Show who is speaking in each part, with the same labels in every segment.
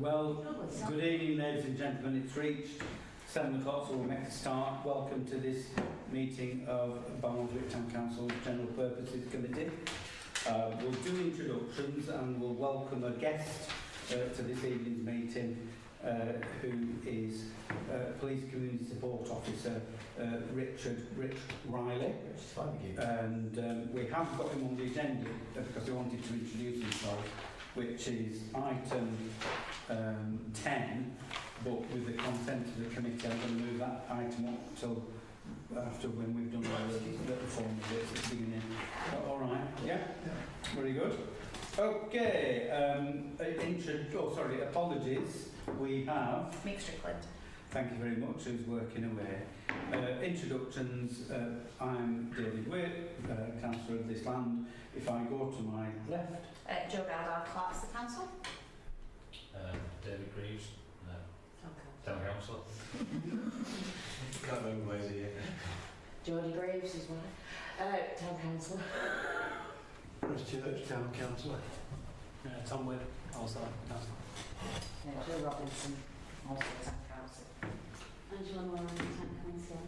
Speaker 1: Well, good evening, ladies and gentlemen. It's reached 7 o'clock, so we'll make a start. Welcome to this meeting of Barnoldswick Town Council's General Purposes Committee. We'll do introductions and we'll welcome a guest to this evening's meeting, who is Police Community Support Officer Rich Riley. And we have got him on the agenda because he wanted to introduce himself, which is item 10, but with the consent of the committee I'm going to move that item up till after when we've done all the formal bits at the beginning. Alright, yeah? Very good. Okay, apologies. We have
Speaker 2: Mick Strickland.
Speaker 1: Thank you very much, who's working away. Introductions, I'm David Witt, Councillor of this land. If I go to my left...
Speaker 2: Joe Gallagher, Clerk of the Council.
Speaker 3: David Greaves,
Speaker 2: Okay.
Speaker 3: Town Councillor.
Speaker 4: Can't remember where he is.
Speaker 5: Geordie Graves as well. Town Councillor.
Speaker 4: Chris Church, Town Councillor.
Speaker 3: Tom Witt, also Councillor.
Speaker 5: Joe Robinson, also Town Council.
Speaker 6: Angela Moran, Town Councillor.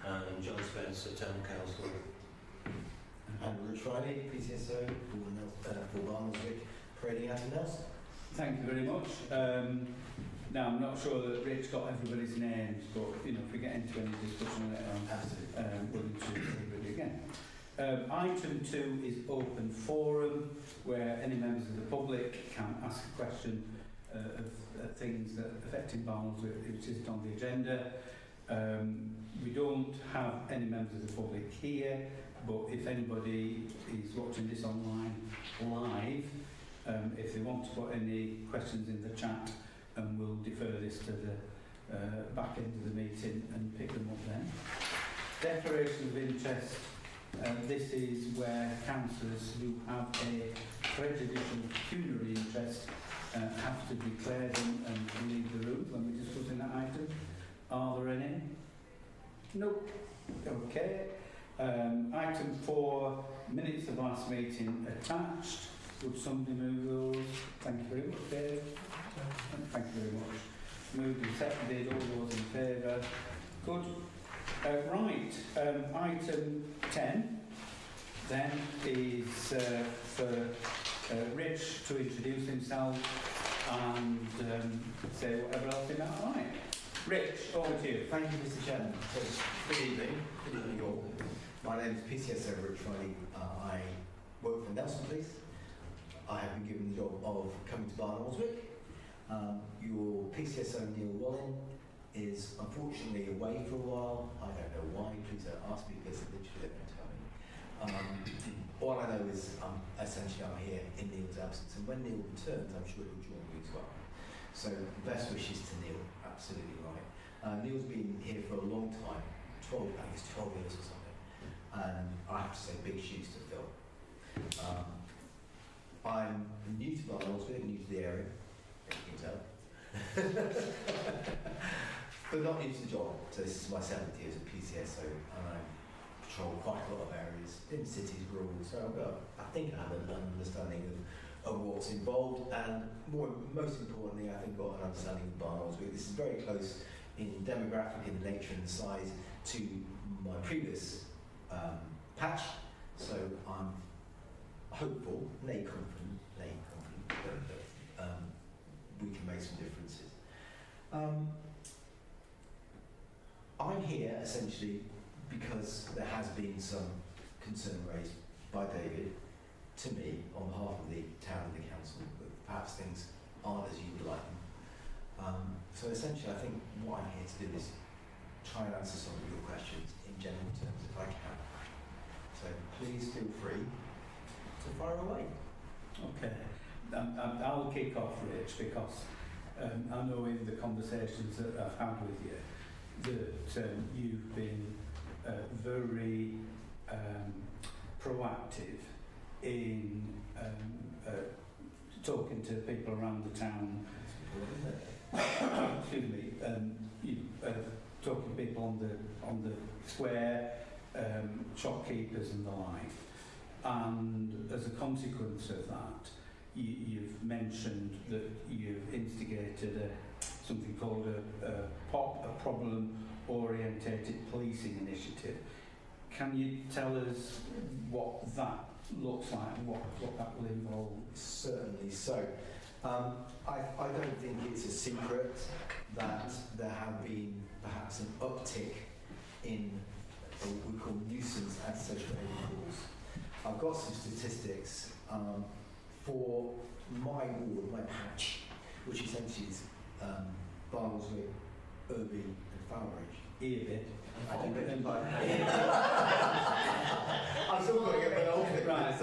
Speaker 4: And John Spencer, Town Councillor. And Rich Riley, PCSO for Barnoldswick, trading out in Nelson.
Speaker 1: Thank you very much. Now, I'm not sure that Rich got everybody's names, but if we get into any discussion later on, we'll introduce everybody again. Item 2 is open forum, where any members of the public can ask a question of things that affecting Barnoldswick, which is on the agenda. We don't have any members of the public here, but if anybody is watching this online live, if they want to put any questions in the chat, and we'll defer this to the back end of the meeting and pick them up then. Declaration of interest. This is where councillors who have a prejudicial pecuniary interest have to declare them and leave the room when we're discussing that item. Are there any? Nope. Okay. Item 4, minutes of last meeting attached. Would somebody move those? Thank you very much, Dave. Thank you very much. Moved and seconded, all those in favour. Good. Right, item 10 then is for Rich to introduce himself and say whatever else he might like. Rich, over to you.
Speaker 7: Thank you, Mr. Chairman. Good evening. Good evening, all. My name is PCSO Rich Riley. I work for Nelson Police. I have been given the job of coming to Barnoldswick. Your PCSO Neil Wallin is unfortunately away for a while. I don't know why. Please don't ask me because literally they don't tell me. All I know is essentially I'm here in Neil's absence, and when Neil returns, I'm sure he'll join me as well. So best wishes to Neil. Absolutely right. Neil's been here for a long time. 12 years or something. And I have to say, big shoes to fill. I'm new to Barnoldswick, new to the area, as you can tell. But not new to the job. So this is my 7th year as a PCSO, and I patrol quite a lot of areas in cities, rural. So I've got, I think I have an understanding of what's involved, and most importantly, I think I've got an understanding of Barnoldswick. This is very close in demographic, in the nature and the size to my previous patch. So I'm hopeful, nay confident that we can make some differences. I'm here essentially because there has been some concern raised by David to me on behalf of the town and the council that perhaps things aren't as you would like them. So essentially I think what I'm here to do is try and answer some of your questions in general terms if I can. So please feel free to fire away.
Speaker 1: Okay. I'll kick off, Rich, because I know in the conversations that I've had with you that you've been very proactive in talking to people around the town. Excuse me. Talking to people on the square, shopkeepers and the like. And as a consequence of that, you've mentioned that you've instigated something called a POP, a Problem Orientated Policing Initiative. Can you tell us what that looks like and what that will involve?
Speaker 7: Certainly. So, I don't think it's a secret that there have been perhaps an uptick in what we call nuisance antisocial behaviour calls. I've got some statistics for my ward, my patch, which essentially is Barnoldswick, Irby and Falbridge.
Speaker 1: Earbit.
Speaker 7: I'm still going to get Barnoldswick.
Speaker 1: Right. Right.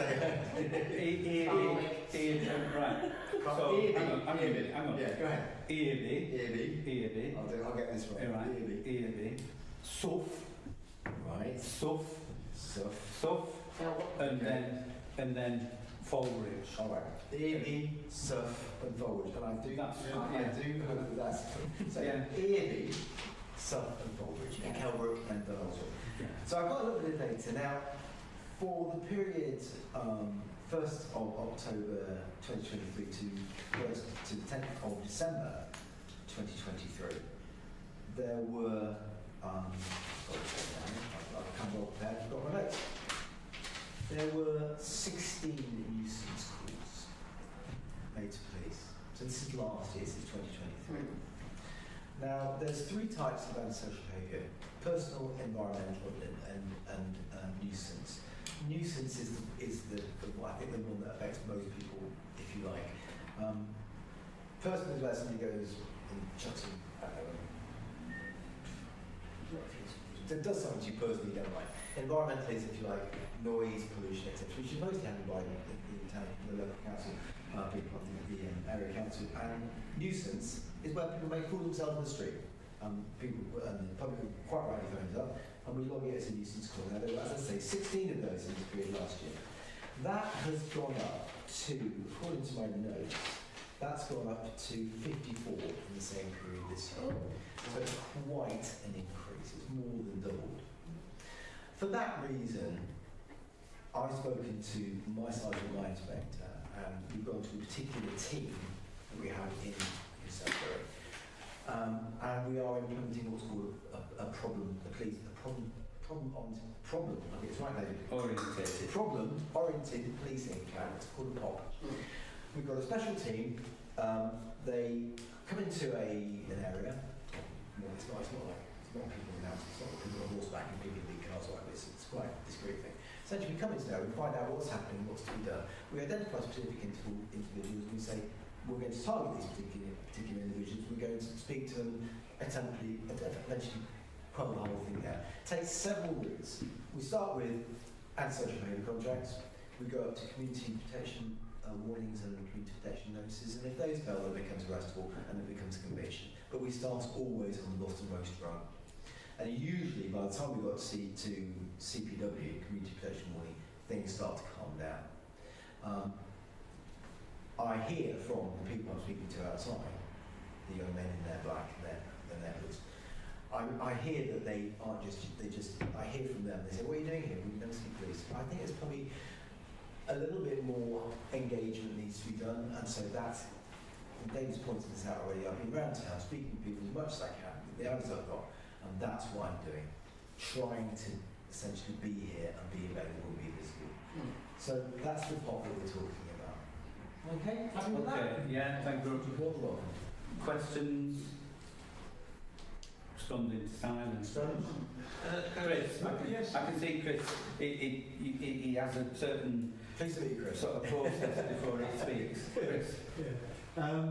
Speaker 1: So, hang on.
Speaker 7: Yeah, go ahead.
Speaker 1: Earby.
Speaker 7: I'll get this right.
Speaker 1: Right. Earby. Suff.
Speaker 7: Right.
Speaker 1: Suff. And then Falbridge.
Speaker 7: All right. Earby, Suff, and Falbridge. And I do hope that's so.
Speaker 1: Yeah.
Speaker 7: Earby, Suff, and Falbridge.
Speaker 1: Yeah.
Speaker 7: Kelbrook and Barnoldswick.
Speaker 1: Yeah.
Speaker 7: So I've got a little bit of data now. For the period 1st of October 2023 to the 10th of December 2023, there were I've come well prepared, I've got my notes. There were 16 nuisance calls made to police. So this is last year, this is 2023. Now, there's three types of antisocial behaviour: personal, environmental, and nuisance. Nuisance is the I think the one that affects most people, if you like. Personal is where somebody goes and chucks it does something you personally don't like. Environmental is, if you like, noise, pollution, etc., which is mostly handled by the town, the local council, people, the area council. And nuisance is where people may fool themselves in the street. People and the public quite rightly phones up, and we log it as a nuisance call. Now, there were, as I say, 16 of those in this period last year. That has gone up to, according to my notes, that's gone up to 54 in the same period this year. So it's quite an increase. It's more than doubled. For that reason, I've spoken to my sergeant line inspector, and we've gone to a particular team that we have in Sudbury. And we are implementing what's called a problem, I think it's right now. Problem-oriented policing plan. It's called a POP. We've got a special team. They come into an area. No, it's not people in house. It's not people on horseback and people in big cars like this. It's quite a discreet thing. Essentially, we come into there, we find out what's happening, what's to be done. We identify specific individuals, and we say, we're going to target these particular individuals. We're going to speak to them, eventually quell the whole thing down. It takes several routes. We start with antisocial behaviour contracts. We go up to community protection warnings and community protection notices, and if those fail, then it becomes arrestable and it becomes a conviction. But we start always on the bottommost rung. And usually, by the time we got to CPW, community protection warning, things start to calm down. I hear from the people I'm speaking to outside, the young men in their black and their hoods, I hear that they aren't I hear from them, they say, what are you doing here? We don't see police. I think it's probably a little bit more engagement needs to be done, and so that's, and David's pointed this out already, I've been around town speaking to people as much as I can, the hours I've got, and that's what I'm doing, trying to essentially be here and be available and be visible. So that's the part that we're talking about. Okay, happy with that?
Speaker 1: Yeah, thank you.
Speaker 7: You're welcome.
Speaker 1: Questions? Responding to silence. Chris, I can see Chris, he has a certain
Speaker 7: Pleased to meet you, Chris.
Speaker 1: sort of process before he speaks. Chris?
Speaker 8: Yeah.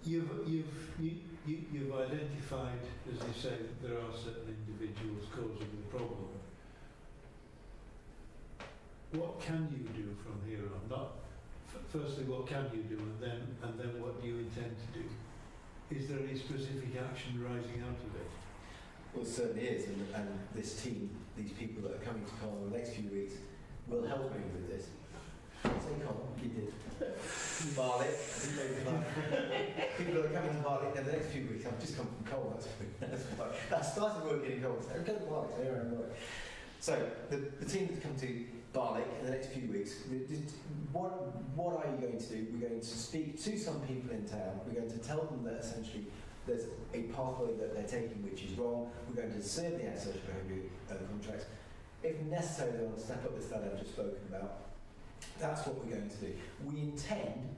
Speaker 8: You've identified, as you say, that there are certain individuals causing the problem. What can you do from here on? Firstly, what can you do, and then what do you intend to do? Is there any specific action rising out of it?
Speaker 7: Well, it certainly is, and this team, these people that are coming to Carl in the next few weeks, will help me with this. Say Carl, you did. Barley. People that are coming to Barley in the next few weeks. I've just come from Cole. I started working in Cole. So go to Barley. So the team that's come to Barlick in the next few weeks. What are you going to do? We're going to speak to some people in town. We're going to tell them that essentially there's a pathway that they're taking which is wrong. We're going to serve the antisocial behaviour contracts. If necessary, they'll step up the standard I've just spoken about. That's what we're going to do. We intend,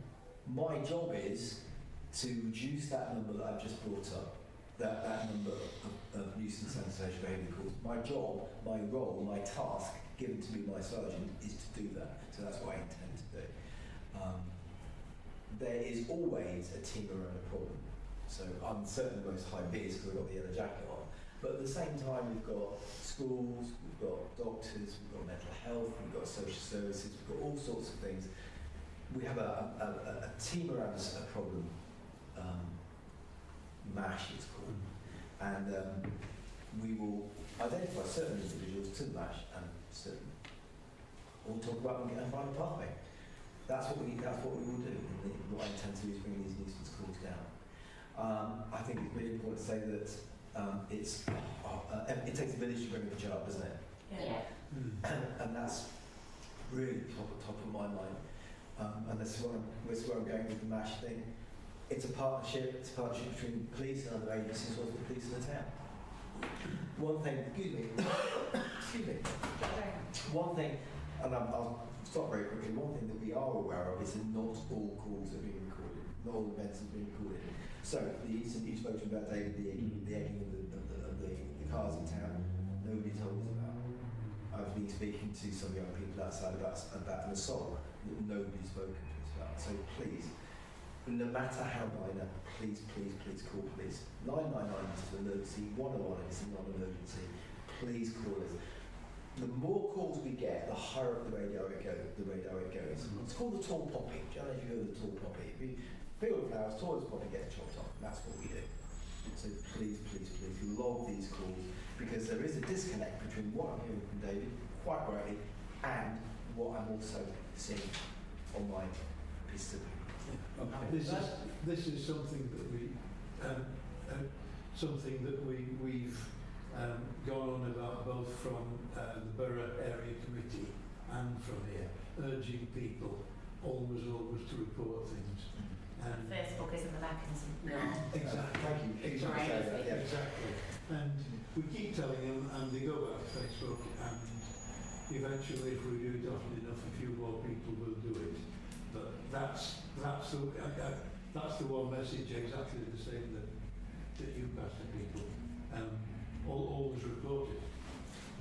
Speaker 7: my job is to reduce that number that I've just brought up, that number of nuisance antisocial behaviour calls. My job, my role, my task given to me by Sergeant is to do that. So that's what I intend to do. There is always a team around a problem. So I'm certainly the most high vis because I've got the yellow jacket on. But at the same time, we've got schools, we've got doctors, we've got mental health, we've got social services, we've got all sorts of things. We have a team around a problem. MASH it's called. And we will identify certain individuals to the MASH and certain, or talk about them and find a pathway. That's what we will do. And what I intend to do is bring these nuisance calls down. I think it's really important to say that it takes a village to bring up a child, doesn't it?
Speaker 2: Yeah.
Speaker 7: And that's really top of my mind. And this is where I'm going with the MASH thing. It's a partnership. It's a partnership between police and other agencies, also the police in the town. One thing, excuse me. One thing, and I'll stop very quickly. One thing that we are aware of is that not all calls are being recorded. Not all events are being recorded. So the incident you spoke about, David, the egging of the cars in town, nobody told us about. I've been speaking to some young people outside about an assault that nobody's spoken to us about. So please, no matter how minor, please call police. 999 is an emergency, 101 is a non-emergency. Please call us. The more calls we get, the higher up the radar it goes. It's called the tall poppy. Do you know if you go to the tall poppy? If you field flowers, tall as poppy gets chopped off. That's what we do. So please log these calls, because there is a disconnect between what I'm hearing from David, quite rightly, and what I'm also seeing on my piece of paper.
Speaker 8: This is something that we've gone on about both from the Borough Area Committee and from here, urging people always to report things. And
Speaker 2: Facebook isn't the mechanism.
Speaker 5: No.
Speaker 8: Exactly.
Speaker 7: Thank you.
Speaker 8: Exactly.
Speaker 7: Yeah.
Speaker 8: Exactly. And we keep telling them, and they go back to Facebook, and eventually, if we do it often enough, a few more people will do it. But that's the one message, exactly the same that you pass to people. Always report it.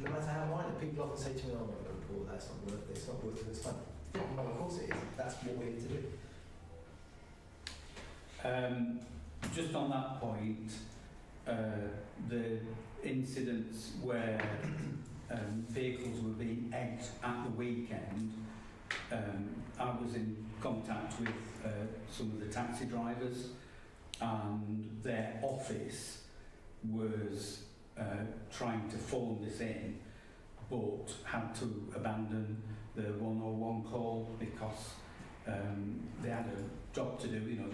Speaker 7: No matter how minor, people often say to me, "Oh, I'm not going to report that. It's not worth it. It's not worth it. It's fun." Well, of course it is. That's what we're here to do.
Speaker 1: Just on that point, the incidents where vehicles were being egged at the weekend, I was in contact with some of the taxi drivers, and their office was trying to phone this in, but had to abandon the 101 call because they had a job to do. You know,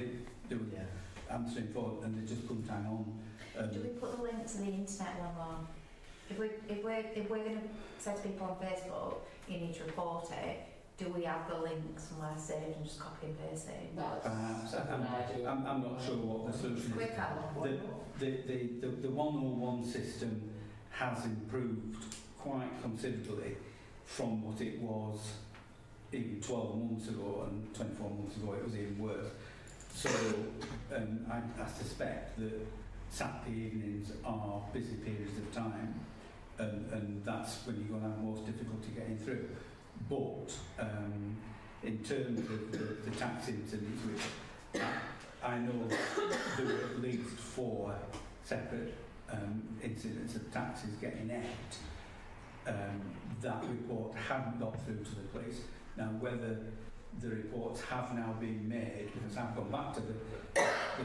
Speaker 1: they were answering phone and they just couldn't hang on.
Speaker 2: Do we put the link to the internet one on? If we're going to say to people on Facebook, you need to report it, do we have the link somewhere saved and just copy and paste it?
Speaker 1: I'm not sure what the solution is.
Speaker 2: Quicker.
Speaker 1: The 101 system has improved quite considerably from what it was even 12 months ago, and 24 months ago it was even worse. So I suspect that Saturday evenings are busy periods of time, and that's when you're going to have most difficulty getting through. But in terms of the tax incidents, which I know there were at least 4 separate incidents of taxis getting egged, that report hadn't got through to the police. Now, whether the reports have now been made, because I've gone back to the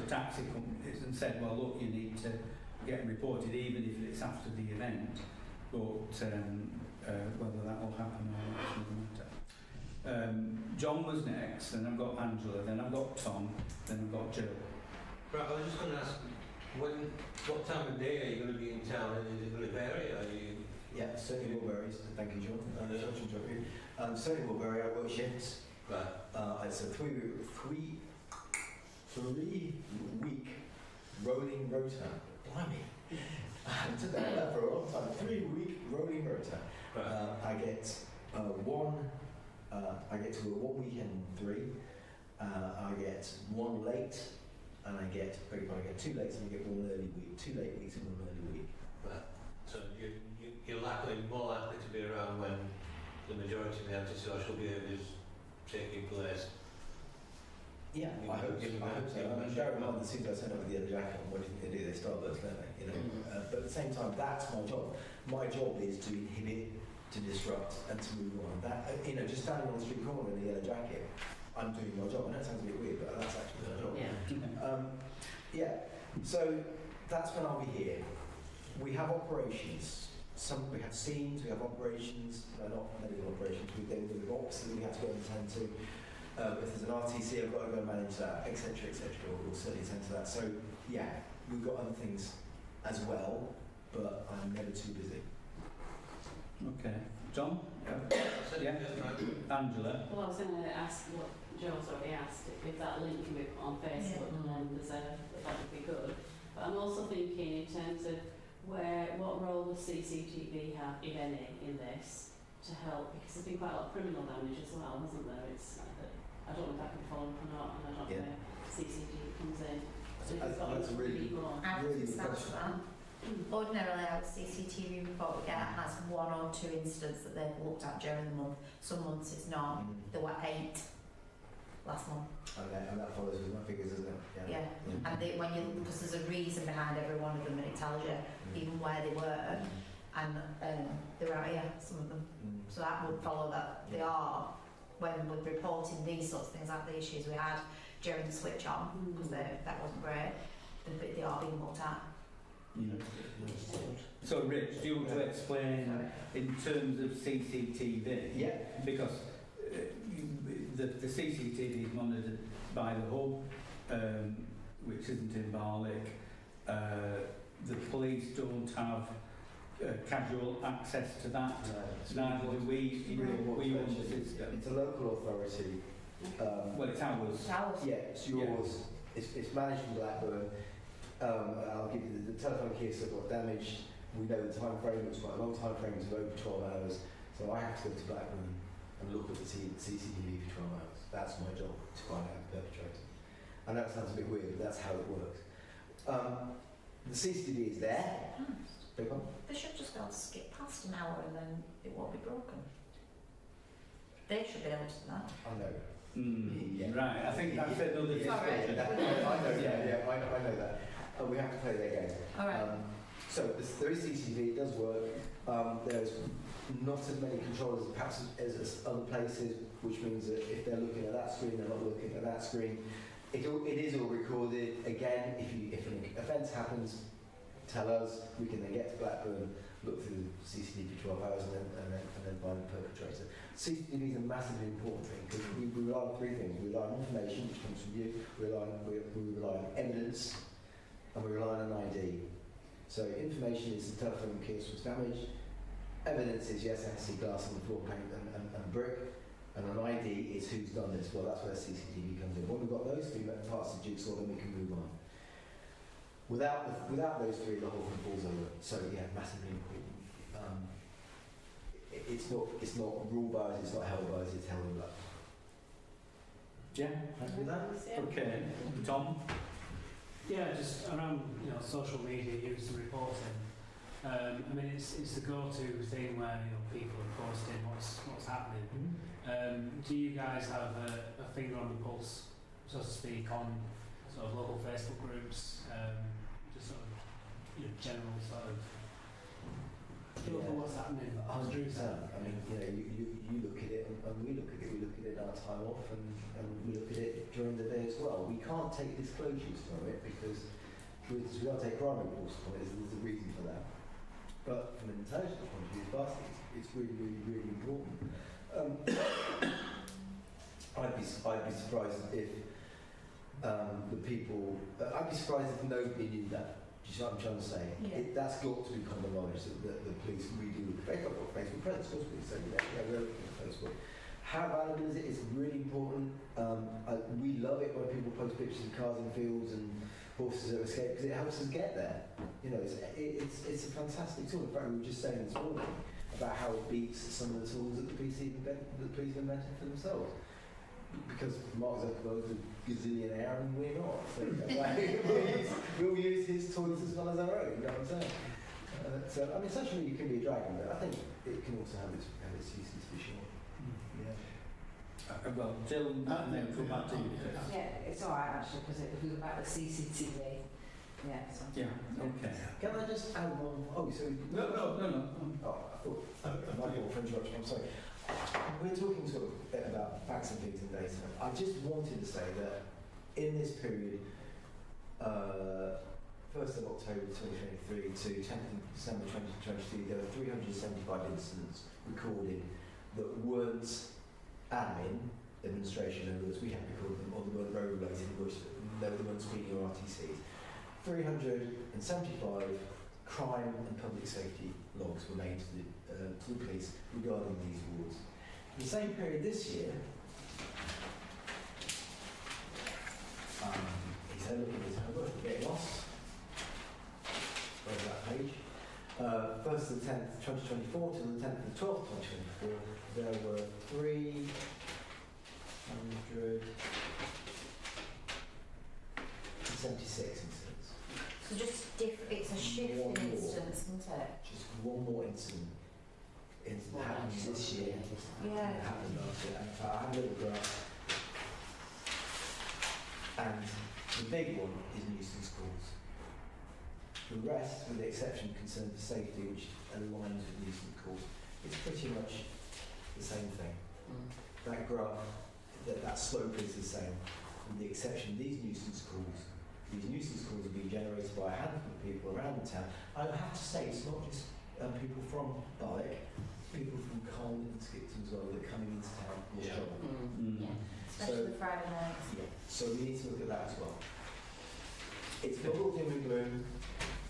Speaker 1: taxi companies and said, well, look, you need to get reported even if it's after the event, but whether that will happen or not is another matter. John was next, then I've got Angela, then I've got Tom, then I've got Joe.
Speaker 9: Right, I was just going to ask, what time of day are you going to be in town, and is it going to vary? Are you
Speaker 7: Yeah, Sony Mulberries. Thank you, John. Sorry to interrupt you. Sony Mulberry, I work shifts.
Speaker 3: Right.
Speaker 7: It's a three-week rolling rota. Blimey. I took that for a long time. 3-week rolling rota.
Speaker 3: Right.
Speaker 7: I get I get to work 1 weekend 3. I get 1 late, and I get 2 late, and I get 1 early week. 2 late weeks and 1 early week.
Speaker 3: Right. So you're more likely to be around when the majority of the antisocial behaviour is taking place.
Speaker 7: Yeah, I hope so. I mean, bear in mind, as soon as I turn up with the yellow jacket on, what do you think they do? They start burst, don't they? You know. But at the same time, that's my job. My job is to inhibit, to disrupt, and to move on. That, just standing on the street corner in the yellow jacket, I'm doing my job. I know it sounds a bit weird, but that's actually my job.
Speaker 5: Yeah.
Speaker 7: So that's when I'll be here. We have operations. We have scenes. We have operations. Not medical operations. We have ops that we have to go and attend to. If there's an RTC, I've got to go and manage that, etc., or we'll certainly attend to that. So, yeah, we've got other things as well, but I'm never too busy.
Speaker 1: Okay. John? Yeah. Angela?
Speaker 6: Well, I was going to ask what Joe's already asked, if that link can be put on Facebook, and then that would be good. But I'm also thinking in terms of what role does CCTV have, if any, in this to help? Because there's been quite a lot of criminal damage as well, hasn't there? I don't know if that can follow up or not, and I don't know where CCTV comes in. So
Speaker 7: That's a really good question.
Speaker 2: Ordinarily, our CCTV report we get has 1 or 2 incidents that they've looked at during the month. Some months it's not. There were 8 last month.
Speaker 7: And that follows with my figures, isn't it?
Speaker 2: Yeah. And because there's a reason behind every one of them, and it tells you even where they were, and they were out here, some of them. So that would follow that they are, when we're reporting these sorts of things, like the issues we had during the switch on, because that wasn't great, they are being looked at.
Speaker 1: So, Rich, do you want to explain in terms of CCTV?
Speaker 7: Yeah.
Speaker 1: Because the CCTV is monitored by the hub, which isn't in Barlick. The police don't have casual access to that. Neither do we. We own the system.
Speaker 9: It's a local authority.
Speaker 1: Well, it's ours.
Speaker 9: Yeah, it's yours. Yeah. It's managed from Blackburn. I'll give you the telephone keys that got damaged. We know the time frame. It's quite a long time frame. It's over 12 hours. So I have to go to Blackburn and look at the CCTV for 12 hours. That's my job, to find out the perpetrator. I know it sounds a bit weird, but that's how it works. The CCTV is there. Big one.
Speaker 2: They should just be able to skip past an hour and then it won't be broken. They should be able to do that.
Speaker 9: I know.
Speaker 1: Yeah. Right, I think that's another discussion.
Speaker 9: I know that. We have to play their game.
Speaker 2: All right.
Speaker 9: So there is CCTV, it does work. There's not as many controllers perhaps as other places, which means that if they're looking at that screen, they're not looking at that screen. It is all recorded. Again, if an offence happens, tell us. We can then get to Blackburn, look through the CCTV for 12 hours, and then find the perpetrator. CCTV is a massively important thing because we rely on 3 things. We rely on information, which comes from you. We rely on evidence, and we rely on an ID. So information is the telephone kiosk was damaged. Evidence is yes, I see glass on the floor, paint and brick. And an ID is who's done this. Well, that's where CCTV comes in. When we've got those 3 parts of the jigsaw, then we can move on. Without those 3, the whole thing falls over. So yeah, massively important. It's not rule bars, it's not held bars, it's held up.
Speaker 1: Yeah,
Speaker 9: Happy with that?
Speaker 1: okay. Tom?
Speaker 3: Yeah, just around social media use and reporting. I mean, it's the go-to thing where people are posting what's happening. Do you guys have a finger on the pulse, so to speak, on sort of local Facebook groups, just sort of general sort of feel for what's happening?
Speaker 9: 100%. I mean, you look at it and we look at it. We look at it in our time off and we look at it during the day as well. We can't take disclosures from it because we don't take crime reports from it. There's a reason for that. But from an intelligence point of view, it's really, really, really important. I'd be surprised if the people. I'd be surprised if nobody knew that. Do you see what I'm trying to say?
Speaker 2: Yeah.
Speaker 9: That's got to be common knowledge that the police, we do. They've got Facebook presence, of course we say, yeah, we're looking at Facebook. How valuable is it? It's really important. We love it when people post pictures of cars in fields and horses that escape because it helps us get there. You know, it's a fantastic tool. In fact, we were just saying this morning about how it beats some of the tools that the police have invented for themselves. Because Mark Zuckerberg's a gazillionaire and we're not. So, we'll use his toys as well as our own, you know what I'm saying? So, I mean, social media can be a dragon, but I think it can also have its uses for sure. Yeah.
Speaker 1: Well, Jill, and then come back to you.
Speaker 5: Yeah, it's all right actually because it was about the CCTV. Yeah. So.
Speaker 1: Yeah, okay.
Speaker 9: Can I just add one? Oh, so
Speaker 1: No.
Speaker 9: Oh, I thought my fault for interruption. I'm sorry. We're talking sort of a bit about facts and figures and data. I just wanted to say that in this period, 1st of October 2023 to 10th of December 2022, there were 375 incidents recorded that weren't admin, administration, in other words, we have to call them, or they weren't road related, in which they weren't speeding or RTCs. 375 crime and public safety logs were made to the police regarding these awards. In the same period this year, he's had a look at his homework, get lost. Where's that page? 1st to the 10th, 2024 to the 10th to the 12th, 2024, there were 376 incidents.
Speaker 2: So just it's a shift in incidents, isn't it?
Speaker 9: Just one more incident happened this year.
Speaker 2: Yeah.
Speaker 9: It happened last year. And I have a little graph. And the big one is nuisance calls. The rest, with the exception of concern for safety, which aligns with nuisance calls, it's pretty much the same thing. That graph, that slope is the same, with the exception of these nuisance calls. These nuisance calls are being generated by a handful of people around the town. I have to say, it's not just people from Barwick, people from Colne and Skipton as well that are coming into town for this trouble.
Speaker 2: Yeah. Especially the Friday nights.
Speaker 9: Yeah. So we need to look at that as well. It's not all doom and gloom.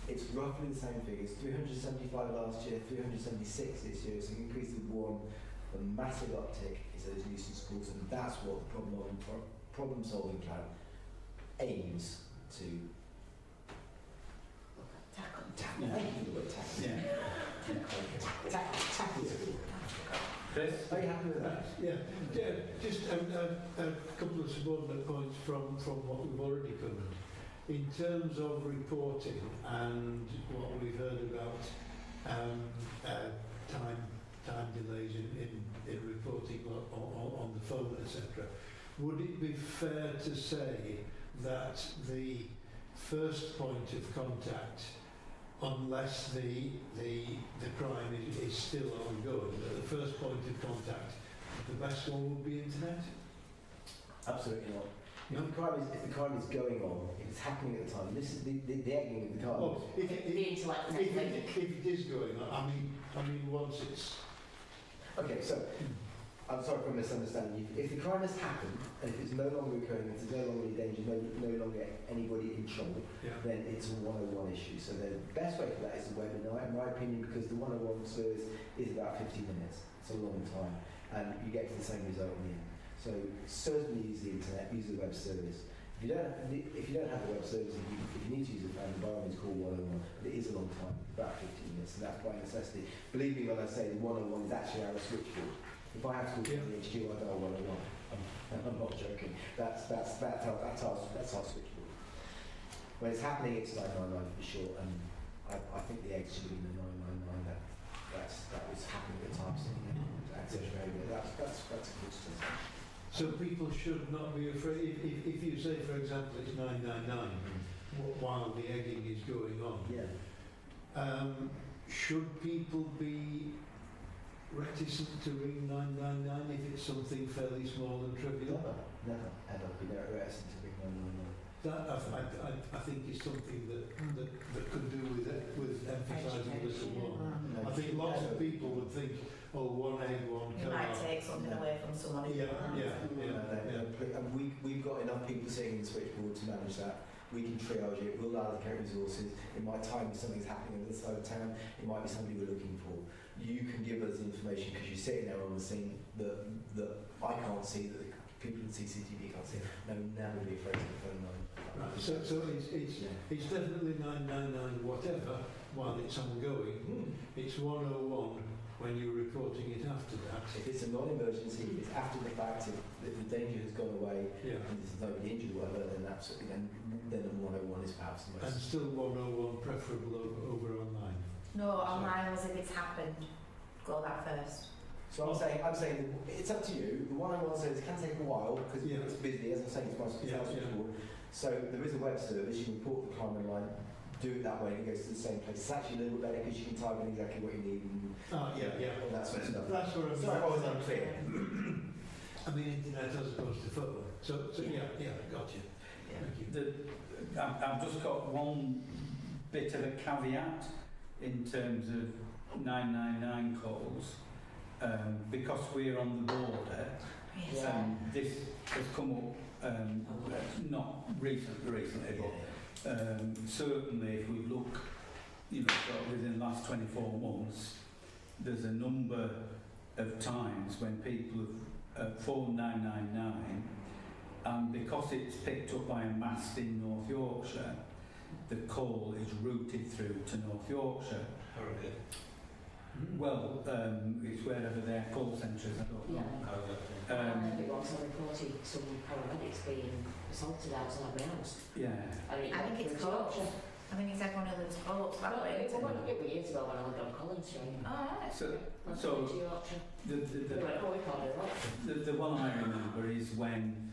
Speaker 9: It's roughly the same figures. 375 last year, 376 this year. It's an increase of one. The massive uptick is those nuisance calls, and that's what the problem-solving plan aims to tackle.
Speaker 1: Yeah.
Speaker 9: Thank you for the word tackle.
Speaker 1: Yeah.
Speaker 9: Tackle is a good word.
Speaker 1: Chris?
Speaker 9: Are you happy with that?
Speaker 8: Yeah, just a couple of subordinate points from what we've already covered. In terms of reporting and what we've heard about time delays in reporting on the phone, etc., would it be fair to say that the first point of contact, unless the crime is still ongoing, that the first point of contact, the best one would be internet?
Speaker 9: Absolutely not. If the crime is going on, if it's happening at the time, this is the egging of the crime.
Speaker 8: Well, if
Speaker 5: The
Speaker 8: it is going on, I mean, once it's...
Speaker 9: Okay, so I'm sorry for misunderstanding you. If the crime has happened and if it's no longer occurring, if there's no longer any danger, no longer anybody in trouble, then it's a 101 issue. So the best way for that is the webinar, in my opinion, because the 101 service is about 15 minutes. It's a long time, and you get to the same result in the end. So certainly use the internet, use the web service. If you don't have the web service, if you need to use it, by all means call 101. But it is a long time, about 15 minutes, and that's by necessity. Believe me when I say the 101 is actually our switchboard. If I have to call the HQ, I dial 101. I'm not joking. That's our switchboard. When it's happening, it's 999 for sure, and I think the eggs should be in the 999. That was happening at the time. So, that's a good stuff.
Speaker 8: So people should not be afraid. If you say, for example, it's 999 while the egging is going on, should people be reticent to ring 999 if it's something fairly small and trivial?
Speaker 9: Never, ever be reticent to ring 999.
Speaker 8: That I think is something that could do with emphasising a little more. I think lots of people would think, oh, one egg, one
Speaker 2: You
Speaker 8: car.
Speaker 2: might take something away from someone.
Speaker 8: Yeah.
Speaker 9: And we've got enough people sitting in the switchboard to manage that.
Speaker 7: we can triage it, we'll allocate resources. It might time with something's happening on the other side of town, it might be somebody we're looking for. You can give us the information because you're sitting there on the scene that I can't see, that the people in CCTV can't see. No, never be afraid of the phone line.
Speaker 8: Right, so it's definitely 999 whatever while it's ongoing. It's 101 when you're reporting it after that.
Speaker 7: If it's a non-emergency, if it's after the fact, if the danger has gone away
Speaker 8: Yeah.
Speaker 7: and there's nobody injured or whatever, then absolutely, then the 101 is perhaps the
Speaker 8: And
Speaker 7: most.
Speaker 8: still 101 preferable over online.
Speaker 2: No, online was if it's happened. Go that first.
Speaker 7: So I'm saying it's up to you. The 101 says it can take a while because
Speaker 8: Yeah.
Speaker 7: it's busy, as I'm saying, it's my before. So there is a web service, you can report the crime online, do it that way and it goes to the same place. It's actually a little bit better because you can type in exactly what you need and all that sort of stuff.
Speaker 8: That's what I'm
Speaker 7: Sorry if I was unclear.
Speaker 8: I mean, internet as opposed to phone. So got you. Thank you.
Speaker 1: I've just got one bit of a caveat in terms of 999 calls, because we're on the border.
Speaker 2: Yes.
Speaker 1: This has come up not recently, but certainly if we look, sort of within the last 24 months, there's a number of times when people have phoned 999, and because it's picked up by a mast in North Yorkshire, the call is routed through to North Yorkshire.
Speaker 4: Harrogate.
Speaker 1: Well, it's wherever their call centre is, I don't know.
Speaker 10: It was reported some paramedics being assaulted outside my house.
Speaker 1: Yeah.
Speaker 2: I think it's close. I think it's everyone who lives close that way.
Speaker 10: It was years ago when I lived on Collins Street.
Speaker 2: Alright.
Speaker 1: So
Speaker 10: To Yorkshire.
Speaker 1: the
Speaker 10: They went, we can't do that.
Speaker 1: the one I remember is when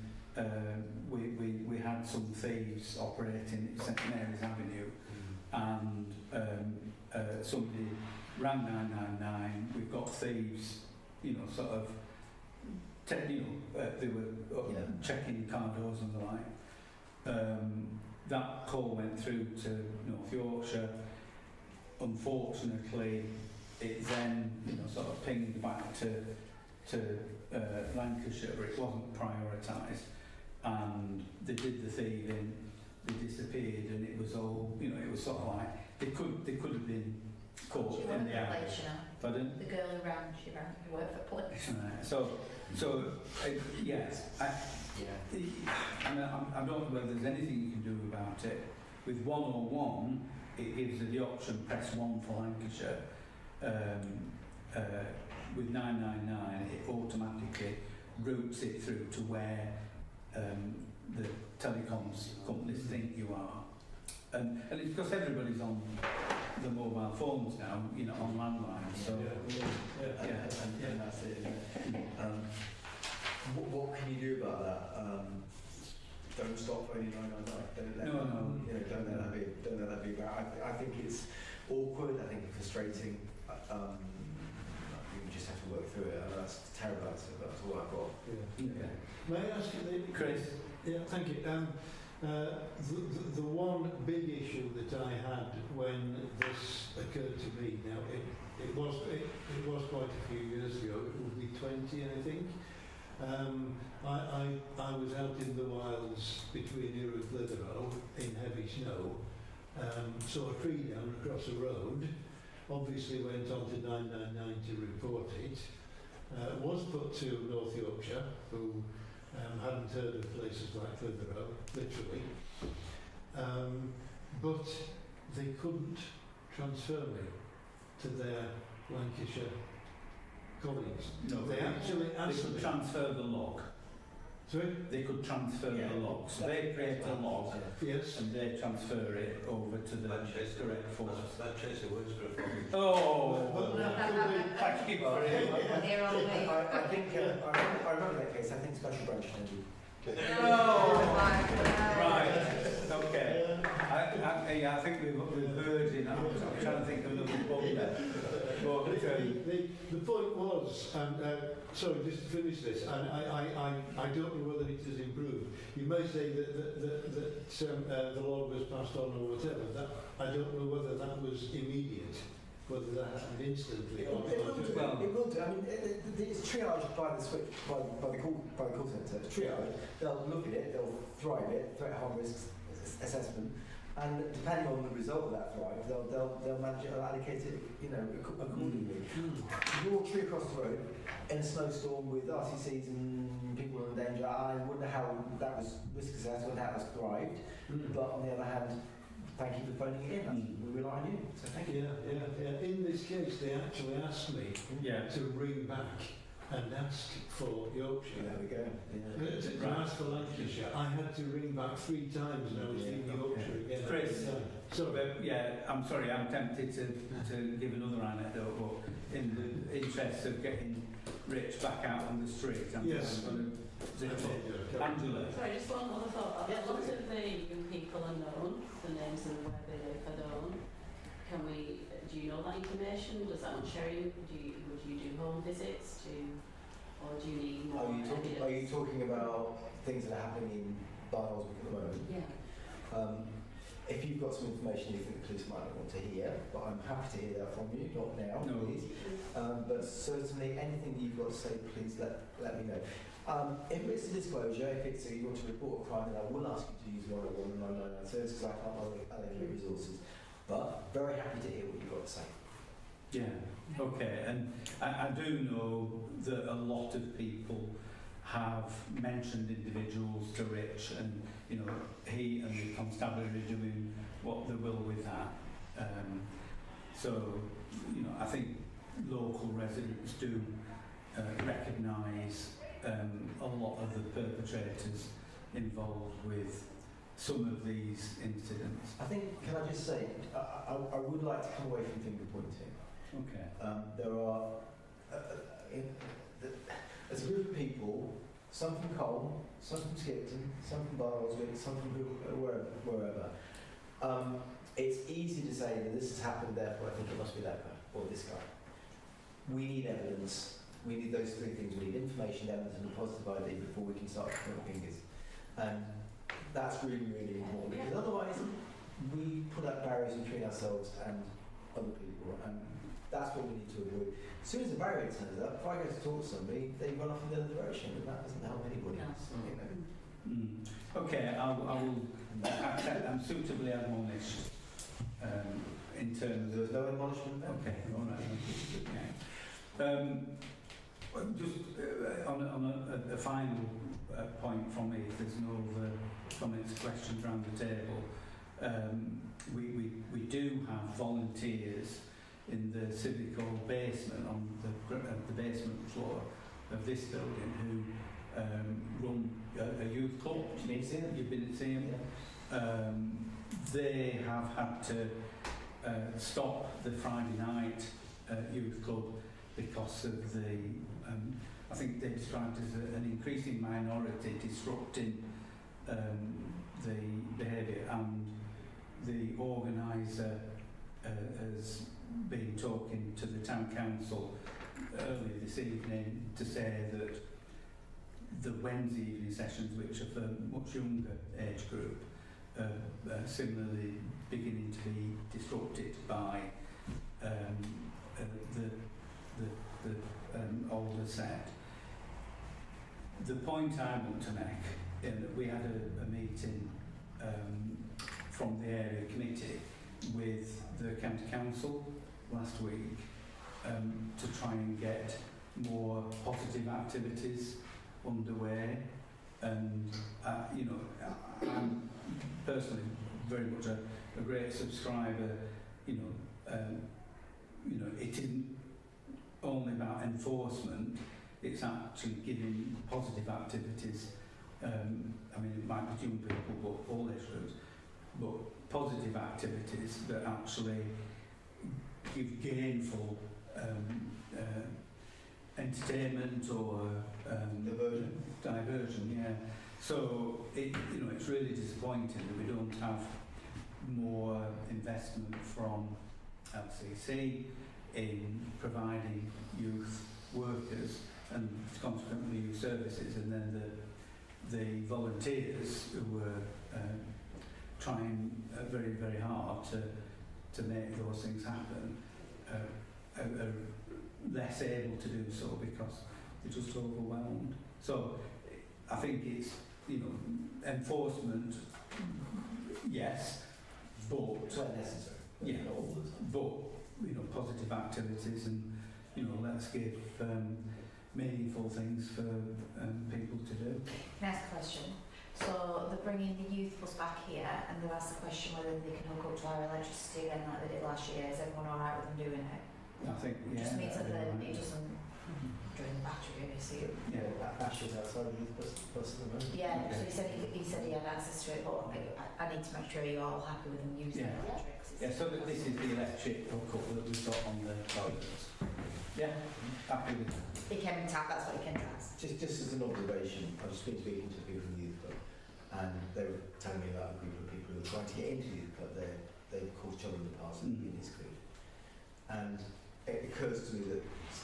Speaker 1: we had some thieves operating at St Mary's Avenue, and somebody rang 999. We've got thieves, sort of, they were checking car doors and the like. That call went through to North Yorkshire. Unfortunately, it then, sort of pinged back to Lancashire. It wasn't prioritised, and they did the thieving. They disappeared, and it was all, it was sort of like they could have been caught
Speaker 2: She
Speaker 1: in
Speaker 2: wanted
Speaker 1: the
Speaker 2: the
Speaker 1: act.
Speaker 2: police,
Speaker 1: Pardon?
Speaker 2: The girl who ran, she worked for police.
Speaker 1: Yes, I don't know whether there's anything you can do about it. With 101, it gives you the option, press 1 for Lancashire. With 999, it automatically routes it through to where the telecoms companies think you are. And it's because everybody's on the mobile phones now, on landlines. So
Speaker 7: And that's it. Isn't it? What can you do about that? Don't stop phoning 999. Don't let that be about. I think it's awkward. I think it's frustrating. You just have to work through it. That's terrible. That's all I've got.
Speaker 8: Yeah. May I ask you,
Speaker 1: Chris?
Speaker 8: Yeah, thank you. The one big issue that I had when this occurred to me, now it was quite a few years ago. It would be 20, I think. I was out in the wilds between here and Clitheroe in heavy snow. Saw a tree down across a road. Obviously went on to 999 to report it. Was put to North Yorkshire, who hadn't heard of places like Clitheroe, literally. But they couldn't transfer me to their Lancashire colleagues.
Speaker 1: No,
Speaker 8: They actually
Speaker 1: they
Speaker 8: asked
Speaker 1: could
Speaker 8: me.
Speaker 1: transfer the log.
Speaker 8: Sorry?
Speaker 1: They could transfer the log. So they create a log
Speaker 8: Yes.
Speaker 1: and they transfer it over to the correct force.
Speaker 4: That Chelsea works for a problem.
Speaker 1: Oh,
Speaker 8: But
Speaker 1: thank you for it.
Speaker 2: They're on the way.
Speaker 7: I think I remember that case. I think Special Branch Energy.
Speaker 1: Oh,
Speaker 2: Right.
Speaker 1: right. Okay. I think we've heard it. I'm trying to think of another book there. But,
Speaker 8: the point was, and sorry, just to finish this, and I don't know whether it has improved. You may say that the law was passed on or whatever. That I don't know whether that was immediate. whether that happened instantly
Speaker 7: It
Speaker 8: or
Speaker 7: will do.
Speaker 1: Well-
Speaker 7: It will do. I mean, it's triaged by the switch, by the call centre. It's triaged. They'll look at it. They'll thrive it, threat harm risk assessment, and depending on the result of that thrive, they'll manage it and allocate it, accordingly. Your tree across the road in a snowstorm with RCCs and people in danger. I wonder how that was risk assessed, whether that was thrived. But on the other hand, thank you for phoning it in. We rely on you. So thank you.
Speaker 8: Yeah. In this case, they actually asked me
Speaker 1: Yeah.
Speaker 8: to ring back and ask for Yorkshire.
Speaker 7: There we go. Yeah.
Speaker 8: To ask for Lancashire. I had to ring back 3 times and I was in Yorkshire again.
Speaker 1: Chris.
Speaker 8: every time.
Speaker 1: So, I'm sorry, I'm tempted to give another anecdote, but in the interest of getting Rich back out on the street, I'm
Speaker 8: Yes.
Speaker 1: going to zip up. Angela.
Speaker 6: Sorry, just one other thought.
Speaker 7: Yeah,
Speaker 6: A lot of the young people are known, the names and where they live are known. Do you know that information? Does that want sharing? Would you do home visits or do you need more evidence?
Speaker 7: Are you talking about things that are happening in Barnoldswick at the moment?
Speaker 6: Yeah.
Speaker 7: If you've got some information you think the police might not want to hear, but I'm happy to hear that from you, not now,
Speaker 1: No.
Speaker 7: please. But certainly anything that you've got to say, please let me know. If it's a disclosure, if it's you want to report a crime, then I will ask you to use 101 and 999 service because I can't allocate resources. But very happy to hear what you've got to say.
Speaker 1: Yeah, okay. And I do know that a lot of people have mentioned individuals to Rich, and he and the constabulary are doing what they will with that. So I think local residents do recognise a lot of the perpetrators involved with some of these incidents.
Speaker 7: I think, can I just say, I would like to come away from finger pointing.
Speaker 1: Okay.
Speaker 7: There are, as a group of people, some from Cole, some from Skipton, some from Barnoldswick, some from wherever. It's easy to say that this has happened, therefore I think it must be that guy or this guy. We need evidence. We need those 3 things. We need information, evidence, and a positive ID before we can start pointing fingers. And that's really, really important because otherwise we put up barriers between ourselves and other people, and that's what we need to avoid. As soon as the barrier turns up, if I go to talk to somebody, they run off in the other direction, and that doesn't help anybody.
Speaker 1: Okay, I will accept. I'm suitably admonished in terms
Speaker 7: There's
Speaker 1: of.
Speaker 7: no admonishment there?
Speaker 1: Okay, all right. Just on a final point from me, if there's no other comments, questions around the table, we do have volunteers in the civic hall basement, on the basement floor of this building, who run a youth club.
Speaker 7: You've been to see them?
Speaker 1: You've been to see them?
Speaker 7: Yeah.
Speaker 1: They have had to stop the Friday night youth club because of the, I think they described as an increasing minority disrupting the behaviour, and the organiser has been talking to the town council earlier this evening to say that the Wednesday evening sessions, which are for a much younger age group, are similarly beginning to be disrupted by the older set. The point I want to make, we had a meeting from the area committee with the county council last week to try and get more positive activities underway, and I'm personally very much a great subscriber. It isn't only about enforcement, it's actually giving positive activities. It might be young people, but all age groups, but positive activities that actually give gainful entertainment or diversion, yeah. So it's really disappointing that we don't have more investment from LCC in providing youth workers and consequently youth services, and then the volunteers who were trying very, very hard to make those things happen are less able to do so because they're just overwhelmed. So I think it's, you know, enforcement, yes, but
Speaker 7: It's not necessary.
Speaker 1: yeah,
Speaker 7: Not all the time.
Speaker 1: but you know, positive activities and, you know, let's give meaningful things for people to do.
Speaker 2: Can I ask a question? So they're bringing the youth bus back here, and they've asked the question whether they can hook up to our electricity again like they did last year. Is everyone all right with them doing it?
Speaker 1: I think,
Speaker 2: It
Speaker 1: yeah.
Speaker 2: just means that
Speaker 1: they're
Speaker 2: it
Speaker 1: right.
Speaker 2: doesn't drain the battery, you see.
Speaker 1: Yeah.
Speaker 7: Ash is outside of the bus at the moment.
Speaker 2: Yeah,
Speaker 1: Okay.
Speaker 2: so he said he had access to it, but I need to make sure you're all happy with them using
Speaker 1: Yeah.
Speaker 2: the electric. 'Cause
Speaker 1: Yeah, so that this is the electric hookup that we've got on the toilets. Yeah, happy with that.
Speaker 2: He came and tapped, that's what he came to ask.
Speaker 7: Just as an observation, I've just been speaking to people from the youth club, and they were telling me about a group of people who are trying to get into the youth club. They've caused trouble in the past and been excluded. And it occurs to me that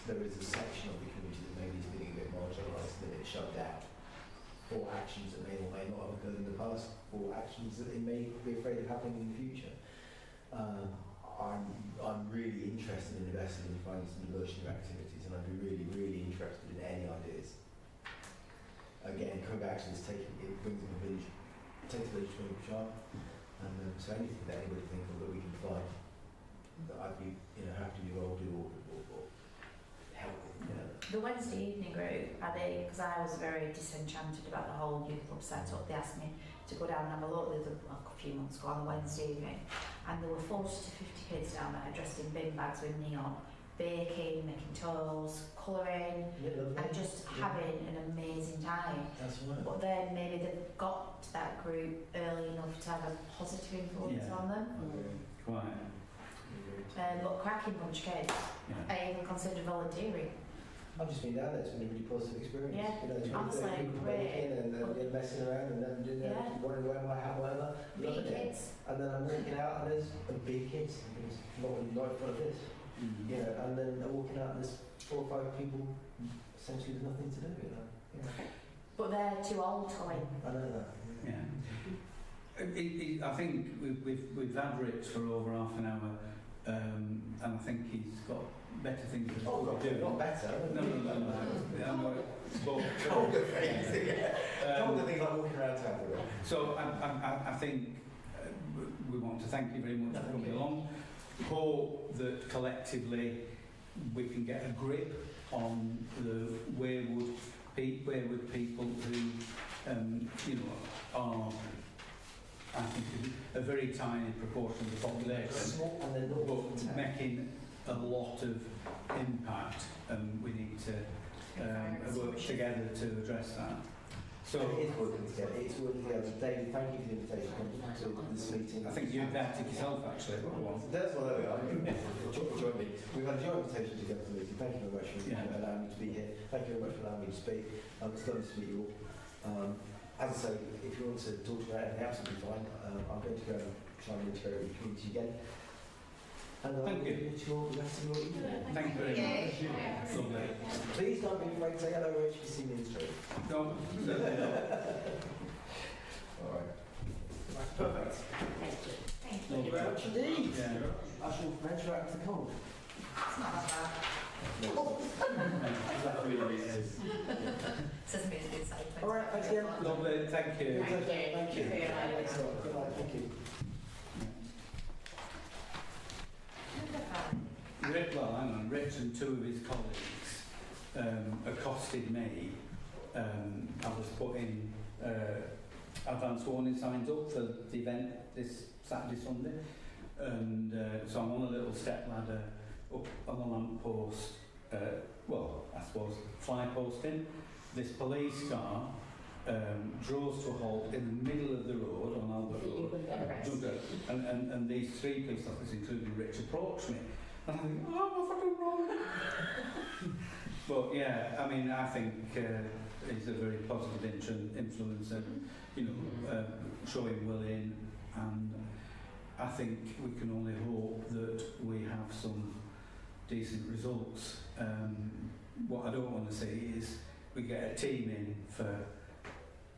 Speaker 7: there is a section of the community that maybe is being a bit marginalised, and a bit shut down for actions that may or may not have occurred in the past, or actions that they may be afraid of happening in the future. I'm really interested in investing in finding some diversionary activities, and I'd be really, really interested in any ideas. Again, coming back to this, it brings up a village, takes a village to a child, and so anything that anybody think of that we can find that I'd be, you know, happy to be involved in or help with, you know.
Speaker 2: The Wednesday evening group, are they, because I was very disenchanted about the whole youth club setup, they asked me to go down and have a look a few months ago on a Wednesday evening, and there were 40 to 50 kids down there dressed in bin bags with neon, baking, making toast, colouring, and just having an amazing time.
Speaker 7: That's right.
Speaker 2: But then maybe they've got to that group early enough to have a positive influence
Speaker 1: Yeah.
Speaker 2: on them.
Speaker 1: Quite.
Speaker 2: But cracking bunch of kids,
Speaker 1: Yeah.
Speaker 2: I even considered volunteering.
Speaker 7: I've just been down there, it's been a really positive experience.
Speaker 2: Yeah,
Speaker 7: You know, it's
Speaker 2: honestly,
Speaker 7: people
Speaker 2: great.
Speaker 7: baking and then messing around and then doing
Speaker 2: Yeah.
Speaker 7: wanting to wear my hat, whatever.
Speaker 2: Big
Speaker 7: loving it.
Speaker 2: kids.
Speaker 7: And then I'm walking out and there's big kids, and it's not in front of this,
Speaker 1: Mm.
Speaker 7: you know, and then I'm walking out and there's 4 or 5 people, essentially there's nothing to do, you know.
Speaker 2: But they're too old to win.
Speaker 7: I know that.
Speaker 1: Yeah. I think we've had Rich for over half an hour, and I think he's got better things than
Speaker 7: Oh,
Speaker 1: what we do.
Speaker 7: not better.
Speaker 1: No. But,
Speaker 7: Older things, yeah. Older things like walking around town.
Speaker 1: So I think we want to thank you very much for coming along. Hope that collectively we can get a grip on the wayward people who, you know, are, I think, a very tiny proportion of the population,
Speaker 7: Small and then not
Speaker 1: but making a lot of impact, and we need to work together to address that. So
Speaker 7: it is working together. It's working together. David, thank you for the invitation to this meeting.
Speaker 1: I think you invited yourself actually.
Speaker 7: That's what there we are. Join me. We've had a joint invitation to go to the meeting. Thank you very much for allowing me to be here. Thank you very much for allowing me to speak. It's lovely to meet you all. As I say, if you want to talk about anything, absolutely fine. I'm going to go and try and integrate with the community again. And
Speaker 1: Thank you.
Speaker 7: To the rest of your evening.
Speaker 1: Thank you very much. Lovely.
Speaker 7: Please don't be afraid to say hello if you see me in the street.
Speaker 1: No, certainly not.
Speaker 7: All right. That's perfect.
Speaker 10: Thank you.
Speaker 7: Thank you very much indeed.
Speaker 1: Yeah.
Speaker 7: I shall venture out to the cold.
Speaker 2: It's not that bad. Says me it's inside 20.
Speaker 7: All right, thanks again.
Speaker 1: Lovely, thank you.
Speaker 7: Thank you.
Speaker 10: Thank you for your
Speaker 7: Thanks a lot. Good night. Thank you.
Speaker 1: Hang on, Rich and 2 of his colleagues accosted me. I was putting advance warning signs up for the event this Saturday, Sunday, and so I'm on a little step ladder up on a lamp post, I suppose fly posting. This police car draws to a halt in the middle of the road on Albert Road, and these 3 police officers, including Rich, approach me. And I think, oh, what have I done wrong? But yeah, I mean, I think he's a very positive influence and, you know, showing willing, and I think we can only hope that we have some decent results. What I don't want to see is we get a team in for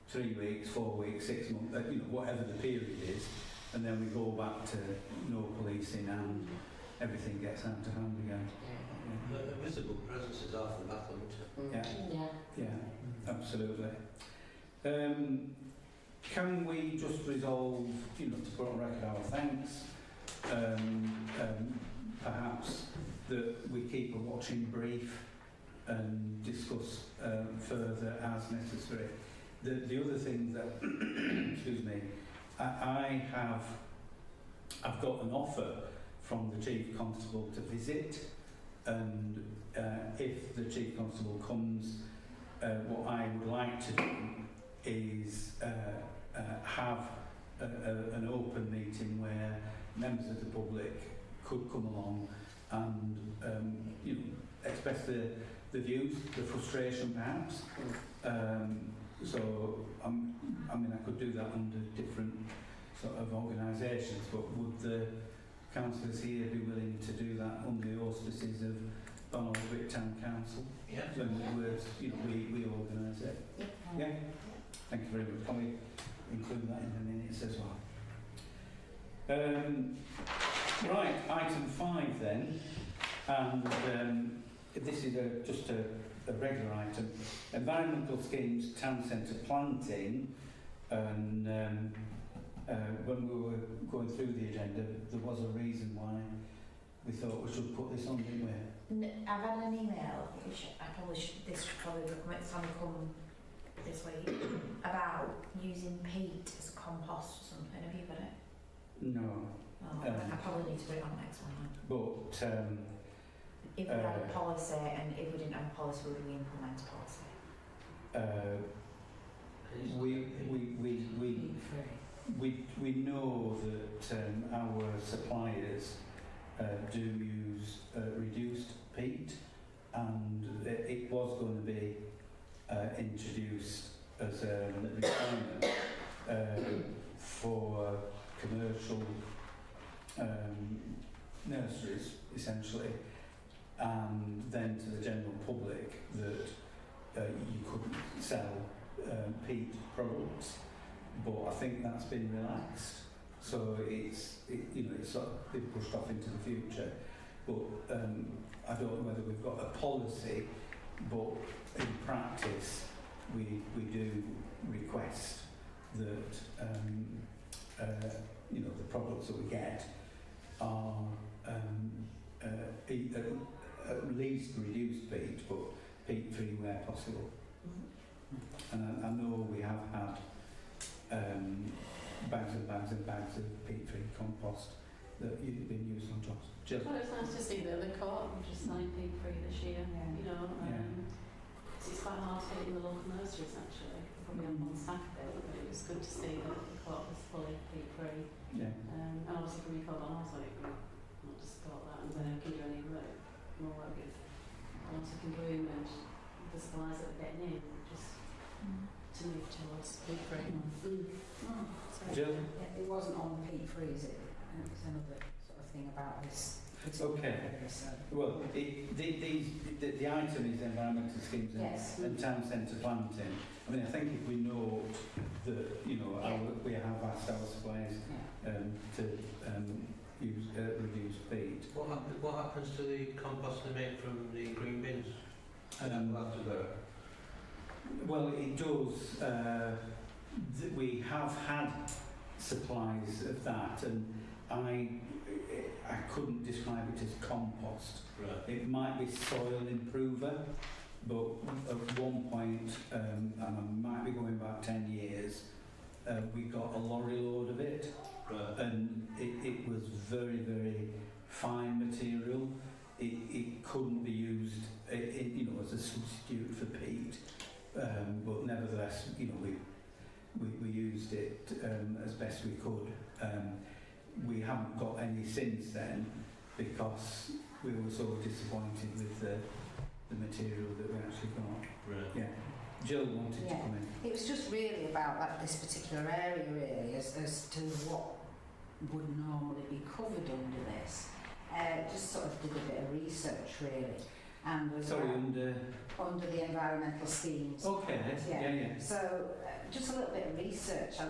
Speaker 1: 3 weeks, 4 weeks, 6 months, you know, whatever the period is, and then we go back to no policing and everything gets out of hand again.
Speaker 4: A visible presence is half the battle, isn't it?
Speaker 1: Yeah.
Speaker 10: Yeah.
Speaker 1: Yeah, absolutely. Can we just resolve, to put on record our thanks, perhaps that we keep a watching brief and discuss further as necessary. The other thing that, excuse me, I've got an offer from the Chief Constable to visit, and if the Chief Constable comes, what I would like to do is have an open meeting where members of the public could come along and express the views, the frustration perhaps. So I could do that under different sort of organisations, but would the councillors here be willing to do that under the auspices of Barnoldswick Town Council?
Speaker 4: Yeah.
Speaker 1: So in other words, we organise it. Yeah. Thank you very much. Can we include that in the minutes as well? Right, item 5 then, and this is just a regular item. Environmental schemes, town centre planting, and when we were going through the agenda, there was a reason why we thought we should put this on, didn't we?
Speaker 2: I've had an email, which this should probably come this week, about using peat as compost or something. Have you got it?
Speaker 1: No.
Speaker 2: Oh, I probably need to put it on next one then.
Speaker 1: But
Speaker 2: if we had a policy, and if we didn't have a policy, would we implement a policy?
Speaker 1: We know that our suppliers do use reduced peat, and it was going to be introduced as a requirement for commercial nurseries, essentially, and then to the general public that you couldn't sell peat products. But I think that's been relaxed, so it's sort of been pushed off into the future. But I don't know whether we've got a policy, but in practice we do request that the products that we get are at least reduced peat, but peat free where possible. And I know we have had bags and bags and bags of peat-free compost that you've been used on jobs. Jill?
Speaker 6: Well, it's nice to see that the court just signed peat-free this year. It's quite hard to get in the local nurseries actually. Probably on Saturday, but it was good to see that the court was fully peat-free.
Speaker 1: Yeah.
Speaker 6: And obviously from your call on Barnoldswick, we want to support that, and then can do any work, more work with Barnoldswick and Bloom and the suppliers that we're getting in, just to move towards peat-free.
Speaker 1: Jill?
Speaker 5: Yeah, it wasn't on peat-free, is it? It's another sort of thing about this.
Speaker 1: Okay. Well, the item is environmental schemes and town centre planting. I mean, I think if we know that, we have asked our suppliers to use reduced peat.
Speaker 4: What happens to the compost they make from the green bins?
Speaker 1: Well, it does. We have had supplies of that, and I couldn't describe it as compost.
Speaker 4: Right.
Speaker 1: It might be soil improver, but at one point, and I might be going back 10 years, we got a lorry load of it, and it was very, very fine material. It couldn't be used, as a substitute for peat, but nevertheless, we used it as best we could. We haven't got any since then because we were so disappointed with the material that we actually got.
Speaker 4: Right.
Speaker 1: Yeah. Jill wanted to come in.
Speaker 5: It was just really about this particular area, really, as to what would normally be covered under this. Just sort of did a bit of research, really. And was under the environmental schemes.
Speaker 1: Okay. Yeah.
Speaker 5: So just a little bit of research I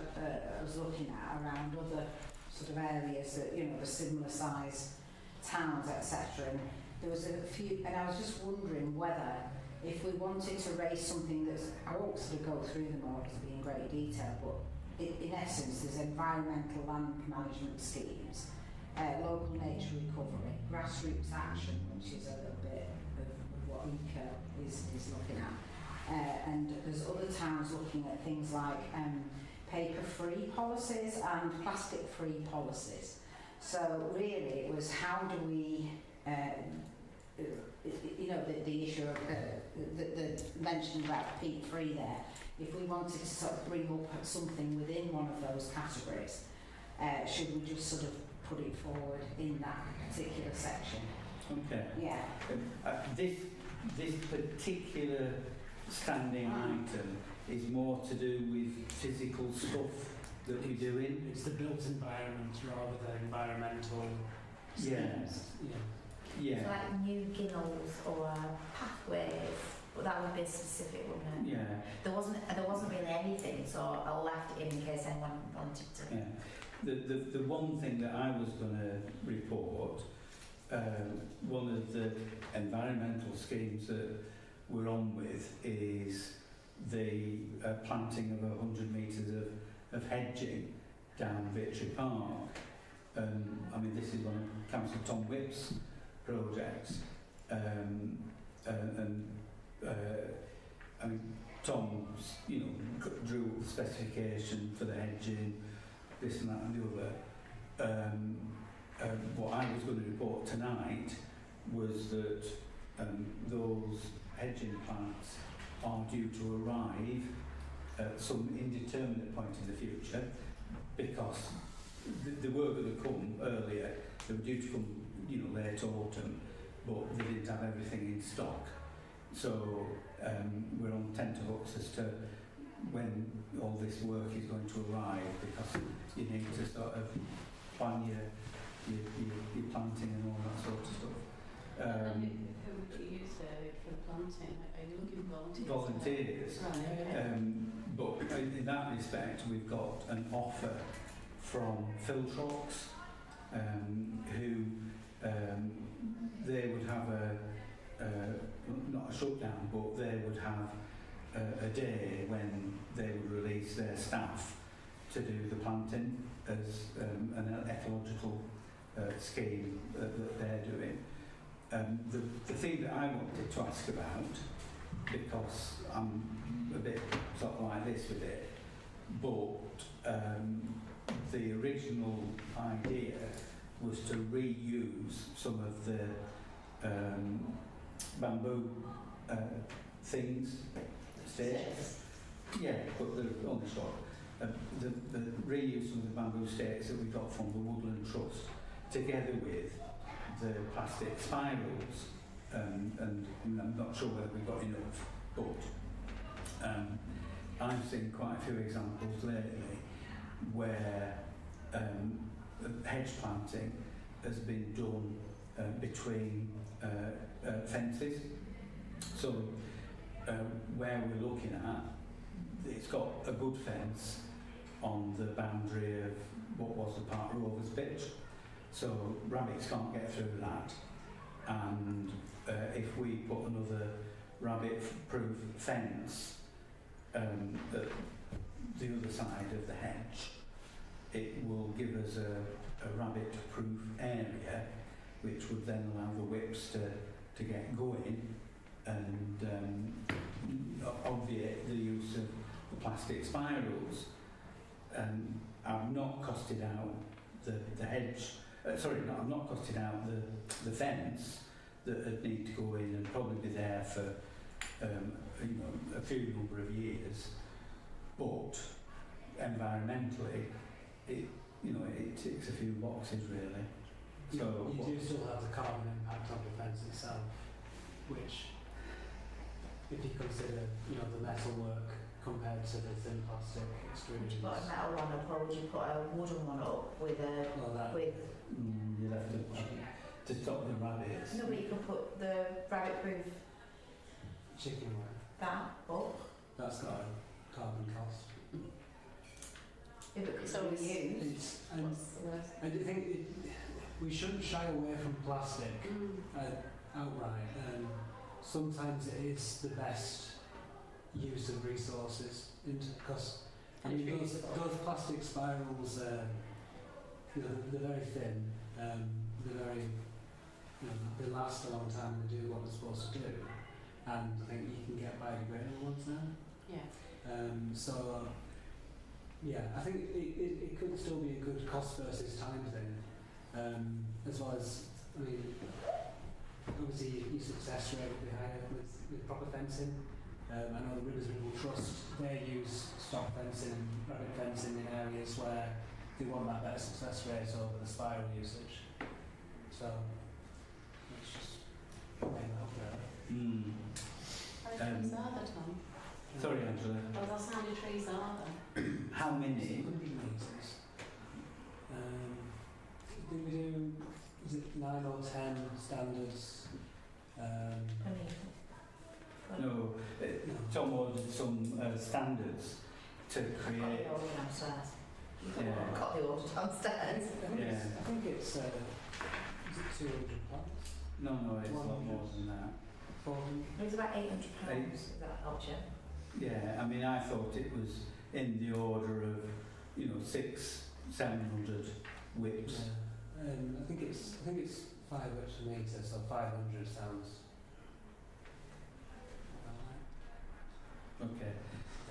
Speaker 5: was looking at around other sort of areas that, a similar size towns, etc. And there was a few, and I was just wondering whether, if we wanted to raise something that's, I won't sort of go through them all because it'll be in great detail, but in essence, there's environmental land management schemes, local nature recovery, grassroots action, which is a little bit of what ECA is looking at. And there's other towns looking at things like paper-free policies and plastic-free policies. So really, it was how do we, the issue of the mention about peat-free there. If we wanted to sort of bring up something within one of those categories, should we just sort of put it forward in that particular section?
Speaker 1: Okay.
Speaker 5: Yeah.
Speaker 1: This particular standing item is more to do with physical stuff that we're doing.
Speaker 3: It's the built environment rather than environmental schemes.
Speaker 1: Yeah.
Speaker 2: So like new ginnels or pathways, but that would be specific, wouldn't it?
Speaker 1: Yeah.
Speaker 2: There wasn't really anything, so I left it in case anyone wanted to.
Speaker 1: Yeah. The one thing that I was going to report, one of the environmental schemes that we're on with is the planting of 100 metres of hedging down Victory Park. I mean, this is one of Councillor Tom Whipp's projects. I mean, Tom, drew the specification for the hedging, this and that and the other. What I was going to report tonight was that those hedging plants are due to arrive at some indeterminate point in the future, because they were going to come earlier. They were due to come, late autumn, but they didn't have everything in stock. So we're on tenterhooks as to when all this work is going to arrive, because you need to sort of plan your planting and all that sort of stuff.
Speaker 6: Who would you use for the planting? Are you looking for volunteers?
Speaker 1: Volunteers.
Speaker 6: Right, okay.
Speaker 1: But in that respect, we've got an offer from Filtrox, who they would have not a shutdown, but they would have a day when they would release their staff to do the planting as an ecological scheme that they're doing. The thing that I wanted to ask about, because I'm a bit sort of like this with it, but the original idea was to reuse some of the bamboo things, stakes. Yeah, but they're only short. The reuse some of the bamboo stakes that we got from the Woodland Trust, together with the plastic spirals, and I'm not sure whether we got enough, but I've seen quite a few examples lately where hedge planting has been done between fences. So where we're looking at, it's got a good fence on the boundary of what was the Park Rovers pitch, so rabbits can't get through that. And if we put another rabbit-proof fence at the other side of the hedge, it will give us a rabbit-proof area, which would then allow the whips to get going and obviate the use of the plastic spirals. I've not costed out the hedge. I've not costed out the fence that would need to go in and probably be there for a few number of years. But environmentally, it ticks a few boxes really. So
Speaker 3: you do still have the carbon impact on the fence itself, which, if you consider, the metal work compared to the thin plastic
Speaker 2: Would you
Speaker 3: extrusions.
Speaker 2: put a metal one up, or would you put a wooden one up with a
Speaker 1: you'll have to stop the rabbits.
Speaker 2: No, but you can put the rabbit-proof
Speaker 3: Chicken wire.
Speaker 2: that up.
Speaker 3: That's got a carbon cost.
Speaker 2: If it could
Speaker 6: So
Speaker 2: be used.
Speaker 3: And
Speaker 6: What's the rest?
Speaker 3: I do think we shouldn't shy away from plastic outright. Sometimes it is the best use of resources, because I mean those plastic spirals, they're very thin, they're very, they last a long time and they do what they're supposed to do, and I think you can get biodegradable ones now. So yeah, I think it could still be a good cost versus time thing, as well as, I mean, obviously your success rate will be higher with proper fencing. I know the Rivers River Trust, they use stock fencing and rabbit fencing in areas where they want that better success rate over the spiral usage. So let's just make that up there.
Speaker 6: How many trees are there, Tom?
Speaker 1: Sorry, Angela.
Speaker 6: Well, that's how many trees are there?
Speaker 1: How many?
Speaker 3: 100 metres. I think we do, is it 9 or 10 standards?
Speaker 1: No, Tom ordered some standards to create.
Speaker 2: Got the order downstairs.
Speaker 3: I think it's, is it 200 plants?
Speaker 1: No, it's a lot more than that.
Speaker 3: 400?
Speaker 2: It was about £800. Is that option?
Speaker 1: Yeah, I mean, I thought it was in the order of, 600-700 whips.
Speaker 3: Yeah. I think it's 5 whips per metre, so 500 sounds.
Speaker 1: Okay.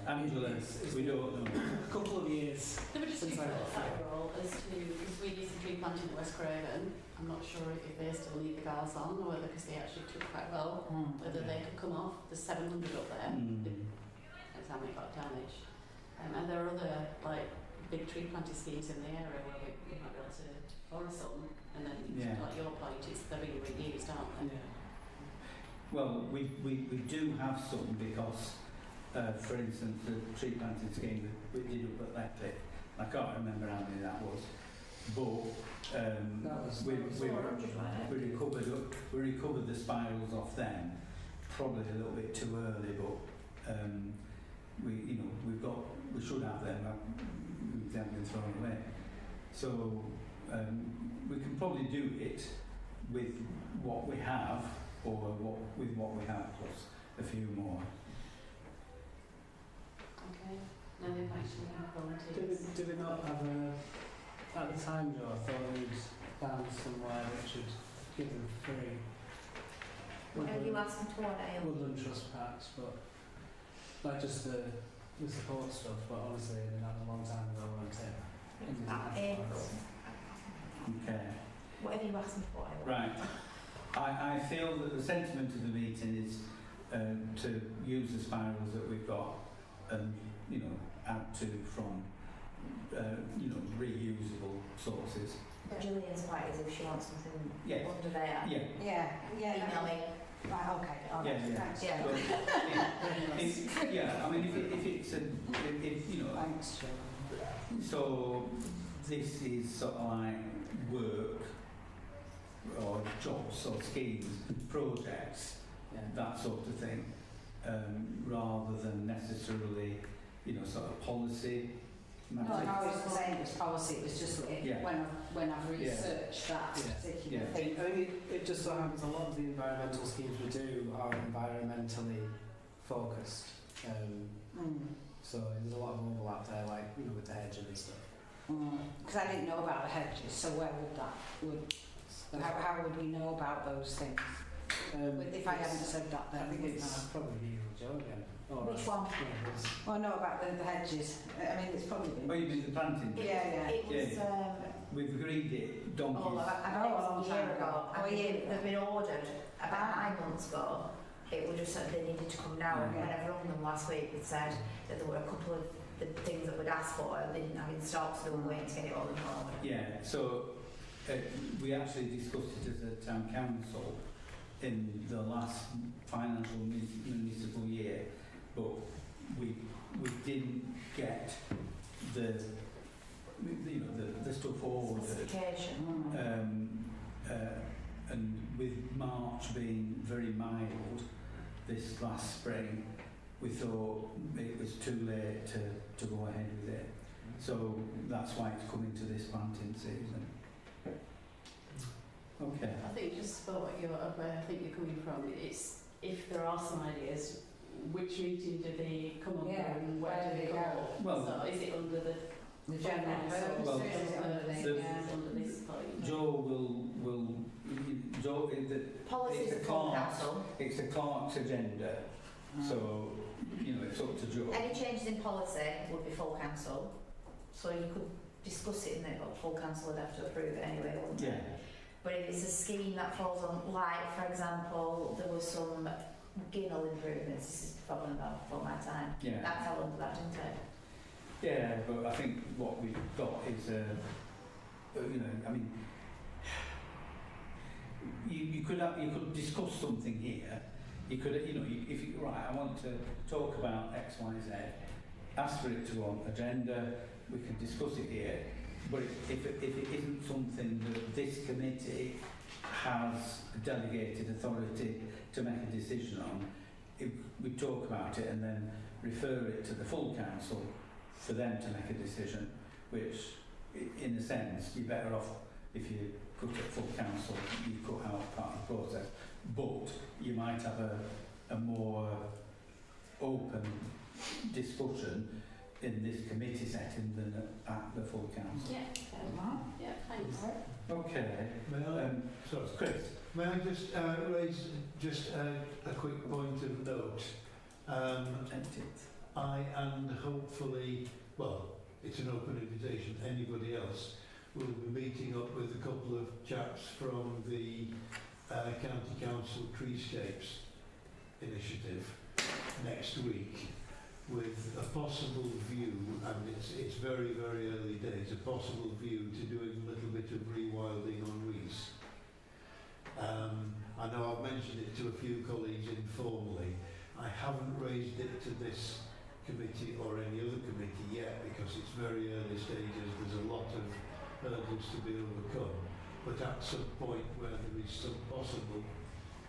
Speaker 1: Angela, we don't know.
Speaker 3: A couple of years.
Speaker 6: There were just two thoughts that role as to, because we used to tree planting at West Craven, I'm not sure if they still leave the guards on or whether, because they actually took quite well, whether they could come off. There's 700 up there. That's how many got damaged. And there are other big tree planting schemes in the area where we might be able to borrow some, and then like your point, they're being reused, aren't they?
Speaker 3: Yeah.
Speaker 1: Well, we do have some because, for instance, the tree planting scheme that we did up at Leckley, I can't remember how many that was, but we recovered the spirals off them, probably a little bit too early, but we should have them. They haven't been thrown away, so we can probably do it with what we have, or with what we have plus a few more.
Speaker 6: Okay. No, they've actually had volunteers.
Speaker 3: Did we not have at the time, Joe, I thought we'd found somewhere that should give them free
Speaker 2: Whatever you ask them to order.
Speaker 3: woodland trust packs, but like just the support stuff, but honestly they had a long time ago, weren't it?
Speaker 1: Okay.
Speaker 2: Whatever you ask them for.
Speaker 1: Right. I feel that the sentiment of the meeting is to use the spirals that we've got and, out to from, reusable sources.
Speaker 2: Julian's quite as if she wants something under there.
Speaker 1: Yeah.
Speaker 2: Email me.
Speaker 5: Right, okay. All right, thanks.
Speaker 2: Yeah.
Speaker 1: I mean, if it's
Speaker 5: Thanks, Joe.
Speaker 1: so this is sort of like work or jobs or schemes, projects, that sort of thing, rather than necessarily, sort of policy matters.
Speaker 5: No, I wasn't saying it was policy, it was just when I've researched that particular thing.
Speaker 3: I mean, it just so happens a lot of the environmental schemes we do are environmentally focused. So there's a lot of overlap there, with the hedging and stuff.
Speaker 5: Because I didn't know about the hedges, so where how would we know about those things? If I hadn't said that, then
Speaker 3: I think it's probably you and Joe again.
Speaker 2: Which one?
Speaker 5: Well, no, about the hedges. I mean, it's probably been.
Speaker 1: Oh, you mean the planting?
Speaker 2: It was.
Speaker 1: We've agreed it. Donkeys.
Speaker 2: A long year ago. They've been ordered about 9 months ago. It would have said they needed to come now. And when I rung them last week, it said that there were a couple of the things that we'd asked for and they didn't have in stock, so they were waiting to get it all in order.
Speaker 1: Yeah. So we actually discussed it as a town council in the last financial municipal year, but we didn't get the stuff ordered.
Speaker 2: Specification.
Speaker 1: And with March being very mild this last spring, we thought it was too late to go ahead with it. So that's why it's coming to this planting season. Okay.
Speaker 6: I think just for where I think you're coming from, it's if there are some ideas, which meeting do they come under
Speaker 5: Yeah,
Speaker 6: and where
Speaker 5: where
Speaker 6: do they
Speaker 5: do they
Speaker 6: go?
Speaker 1: Well,
Speaker 6: so is it under the
Speaker 5: general
Speaker 6: council?
Speaker 1: Well,
Speaker 5: purposes, is it under
Speaker 6: Is
Speaker 5: the,
Speaker 6: it under this point?
Speaker 1: Joe Joe,
Speaker 2: Policies
Speaker 1: it's
Speaker 2: of full
Speaker 1: clerk's,
Speaker 2: council.
Speaker 1: it's the clerk's agenda, so, you know, it's up to Joe.
Speaker 2: Any changes in policy would be full council. So you could discuss it in the full council would have to approve it anyway, wouldn't
Speaker 1: Yeah.
Speaker 2: it? But if it's a scheme that falls on, like for example, there was some Ginnell improvements, this is probably about for my time,
Speaker 1: Yeah.
Speaker 2: that fell under that, didn't it?
Speaker 1: Yeah, but I think what we've got is, you know, I mean, you could discuss something here. You could, you know, if you right, I want to talk about X, Y, Z. Ask for it to go on agenda. We can discuss it here. But if it isn't something that this committee has delegated authority to make a decision on, we talk about it and then refer it to the full council for them to make a decision, which, in a sense, you're better off if you put it full council, you cut out part of the process. But you might have a more open discussion in this committee setting than at the full council.
Speaker 6: Yeah, yeah, thanks.
Speaker 1: Okay.
Speaker 8: May I, sorry,
Speaker 1: Chris.
Speaker 8: may I just raise just a quick point of note? I and hopefully, well, it's an open invitation, anybody else will be meeting up with a couple of chaps from the County Council Treescapes initiative next week with a possible view, and it's very, very early days, a possible view to doing a little bit of rewilding on Rees. I know I've mentioned it to a few colleagues informally. I haven't raised it to this committee or any other committee yet because it's very early stages. There's a lot of hurdles to be overcome. But at some point where there is some possible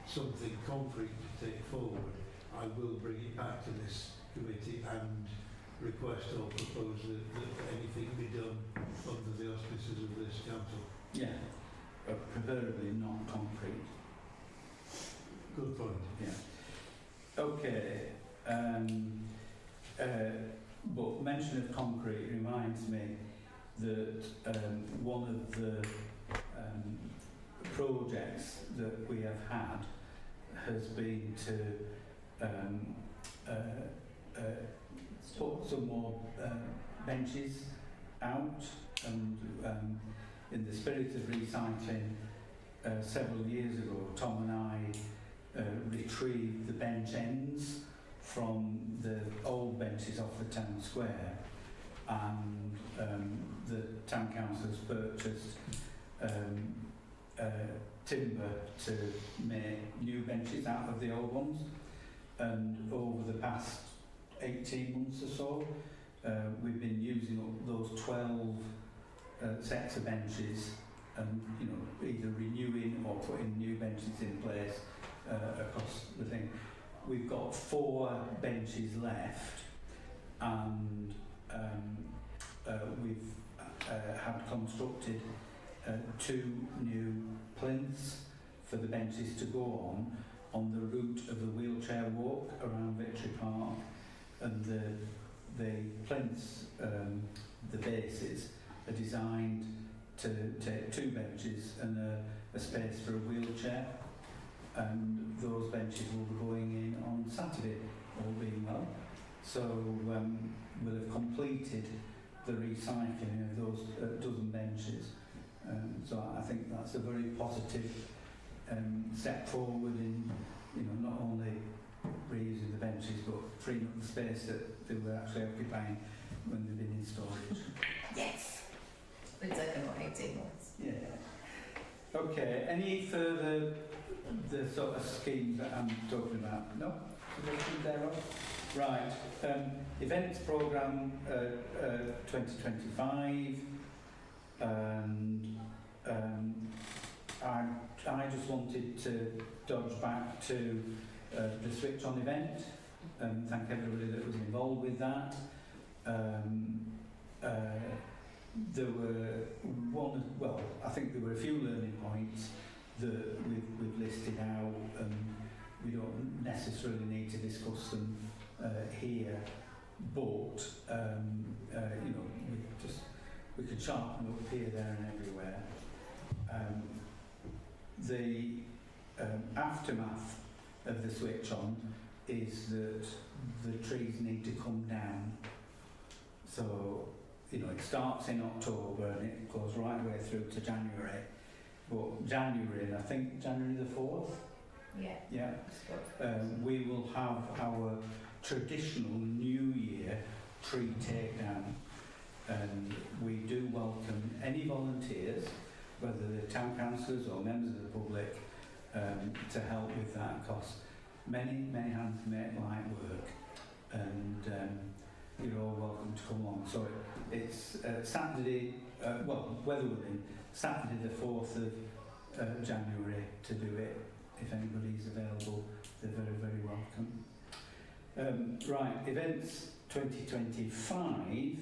Speaker 8: something concrete to take forward, I will bring it back to this committee and request or propose that anything be done under the auspices of this council.
Speaker 1: Yeah, but preferably not concrete.
Speaker 8: Good point.
Speaker 1: Yeah. Okay. But mention of concrete reminds me that one of the projects that we have had has been to put some more benches out, and in the spirit of recycling, several years ago Tom and I retrieved the bench ends from the old benches off the town square, and the town council has purchased timber to make new benches out of the old ones, and over the past 18 months or so we've been using up those 12 sets of benches, and you know, either renewing or putting new benches in place across the thing. We've got 4 benches left, and we've had constructed 2 new plinths for the benches to go on the route of the wheelchair walk around Victory Park, and the plinths, the bases, are designed to take 2 benches and a space for a wheelchair, and those benches will be going in on Saturday, all being well. So we'll have completed the recycling of those dozen benches. So I think that's a very positive step forward in, you know, not only reusing the benches but freeing up the space that they were actually occupying when they've been in storage.
Speaker 2: Yes. It's taken about 18 months.
Speaker 1: Yeah. Okay, any further the sort of schemes that I'm talking about? No? Suggestions thereof? Right. Events programme 2025, and I just wanted to dodge back to the Switch On event and thank everybody that was involved with that. There were I think there were a few learning points that we've listed out, and we don't necessarily need to discuss them here, but you know, we could sharpen up here, there and everywhere. The aftermath of the switch on is that the trees need to come down. So, you know, it starts in October and it goes right away through to January. But January, I think January the 4th,
Speaker 2: Yeah.
Speaker 1: we will have our traditional New Year tree takedown. And we do welcome any volunteers, whether they're town councillors or members of the public, to help with that, because many hands make light work, and you're all welcome to come along. So it's Saturday, weather willing, Saturday the 4th of January to do it. If anybody's available, they're very, very welcome. Right, events 2025.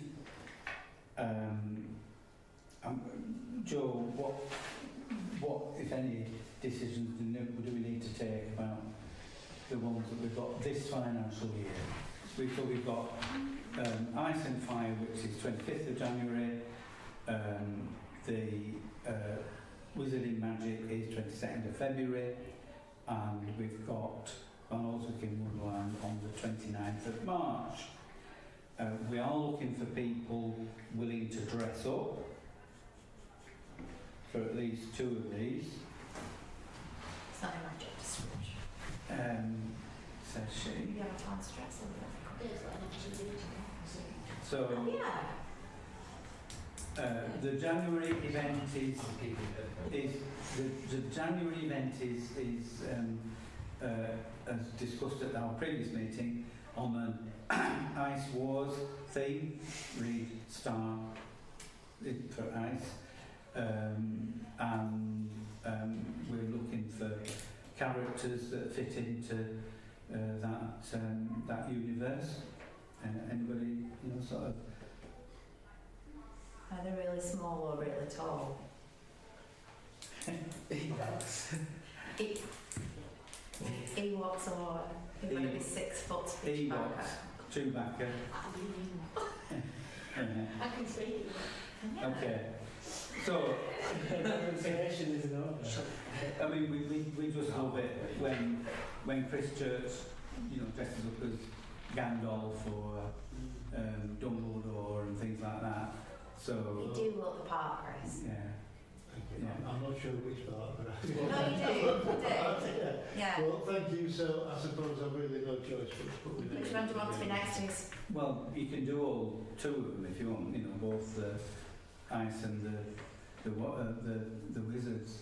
Speaker 1: Joe, what, if any, decisions do we need to take about the ones that we've got this financial year? We've got Ice and Fire, which is 25th of January. The Wizarding Magic is 22nd of February. And we've got Barnoldswick in Woodland on the 29th of March. We are looking for people willing to dress up for at least 2 of these.
Speaker 2: It's not in my job description.
Speaker 1: Says she.
Speaker 2: You have a chance to dress up.
Speaker 10: There's like an activity.
Speaker 1: So
Speaker 2: Yeah.
Speaker 1: the January event is the January event is as discussed at our previous meeting on an Ice Wars theme. Read star for ice, and we're looking for characters that fit into that universe. Anybody, you know, sort of.
Speaker 2: Are they really small or really tall? Ewoks or you've got to be 6 foot pitch back.
Speaker 1: Chewbacca.
Speaker 10: I can see it.
Speaker 1: Okay. So,
Speaker 3: pronunciation is an order.
Speaker 1: I mean, we just love it when Chris Church, you know, dresses up as Gandalf or Dumbledore and things like that. So
Speaker 2: You do look the part, Chris.
Speaker 1: yeah. Yeah.
Speaker 8: I'm not sure which part, but I
Speaker 2: No, you do. You do. Yeah.
Speaker 8: Well, thank you. So I suppose I've really no choice but to put with
Speaker 2: Which one do you want to be next to?
Speaker 1: Well, you can do all 2 of them if you want. You know, both the ice and the wizards.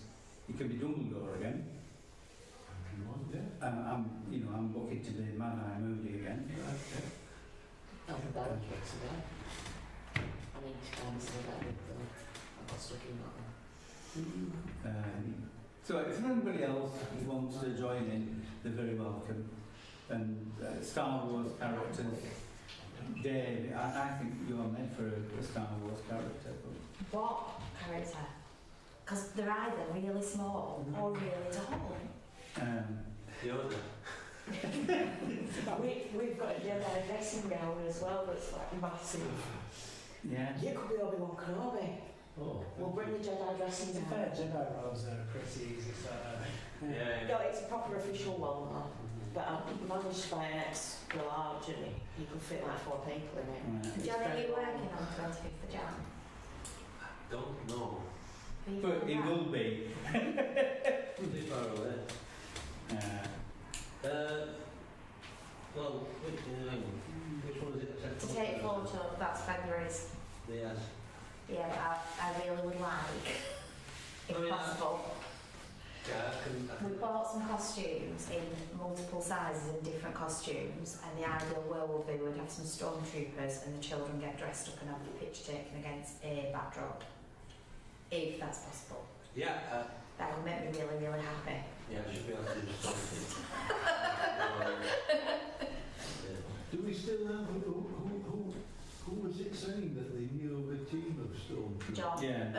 Speaker 1: You could be Dumbledore again.
Speaker 8: If you want, yeah.
Speaker 1: I'm looking to be Mad Eye Moody again.
Speaker 8: Okay.
Speaker 10: I've got Barnoldswick today. I need to kind of say that with I got stuck in that one.
Speaker 1: So if anybody else wants to join in, they're very welcome. And Star Wars characters, Dave, I think you're meant for a Star Wars character.
Speaker 2: What character? Because they're either really small or really tall.
Speaker 4: Yoda.
Speaker 10: We've got a Jedi dressing gown as well that's like massive.
Speaker 1: Yeah.
Speaker 10: You could be Obi-Wan Kenobi.
Speaker 8: Oh.
Speaker 10: We'll bring the Jedi dressing
Speaker 3: The
Speaker 10: gown.
Speaker 3: fair Jedi robes are pretty easy, so
Speaker 10: No, it's a proper official one though. But I managed to buy an extra large and you could fit like 4 people in it.
Speaker 1: Right.
Speaker 2: John, are you working on 25th of Jan?
Speaker 4: Don't know.
Speaker 2: Are you
Speaker 1: But
Speaker 2: doing
Speaker 1: it
Speaker 2: that?
Speaker 1: will be.
Speaker 4: Pretty far away. Well, which one is it?
Speaker 2: To take photo, that's February's.
Speaker 4: Yes.
Speaker 2: Yeah, but I really would like, if
Speaker 4: Oh, yeah.
Speaker 2: possible.
Speaker 4: Yeah, I
Speaker 2: We
Speaker 4: can
Speaker 2: bought some costumes in multiple sizes and different costumes, and the ideal world would be we'd have some stormtroopers and the children get dressed up and have the picture taken against a backdrop, if that's possible.
Speaker 4: yeah,
Speaker 2: That would make me really, really happy.
Speaker 4: yeah, I should be able to do something.
Speaker 8: Do we still have who was it saying that they knew of a team of stormtroopers?
Speaker 2: John,
Speaker 1: Yeah.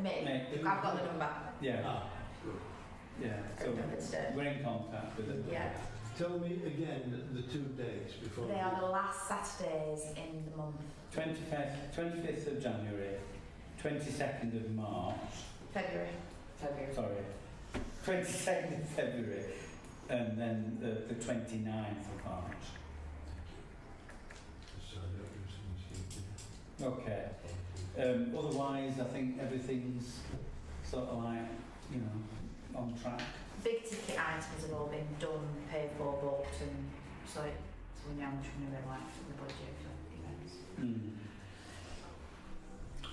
Speaker 2: me.
Speaker 1: Mick.
Speaker 2: I've got the number.
Speaker 1: Yeah.
Speaker 8: Ah, good.
Speaker 1: Yeah, so we're in contact with them.
Speaker 2: Yeah,
Speaker 8: Tell me again the 2 dates before.
Speaker 2: they are the last Saturdays in the month.
Speaker 1: 25th of January, 22nd of March,
Speaker 2: February.
Speaker 1: sorry, 22nd of February, and then the 29th of March. Okay. Otherwise, I think everything's sort of like, you know, on track.
Speaker 2: Big ticket items have all been done, paid for, booked, and so we know how much money we're like for the budget for events.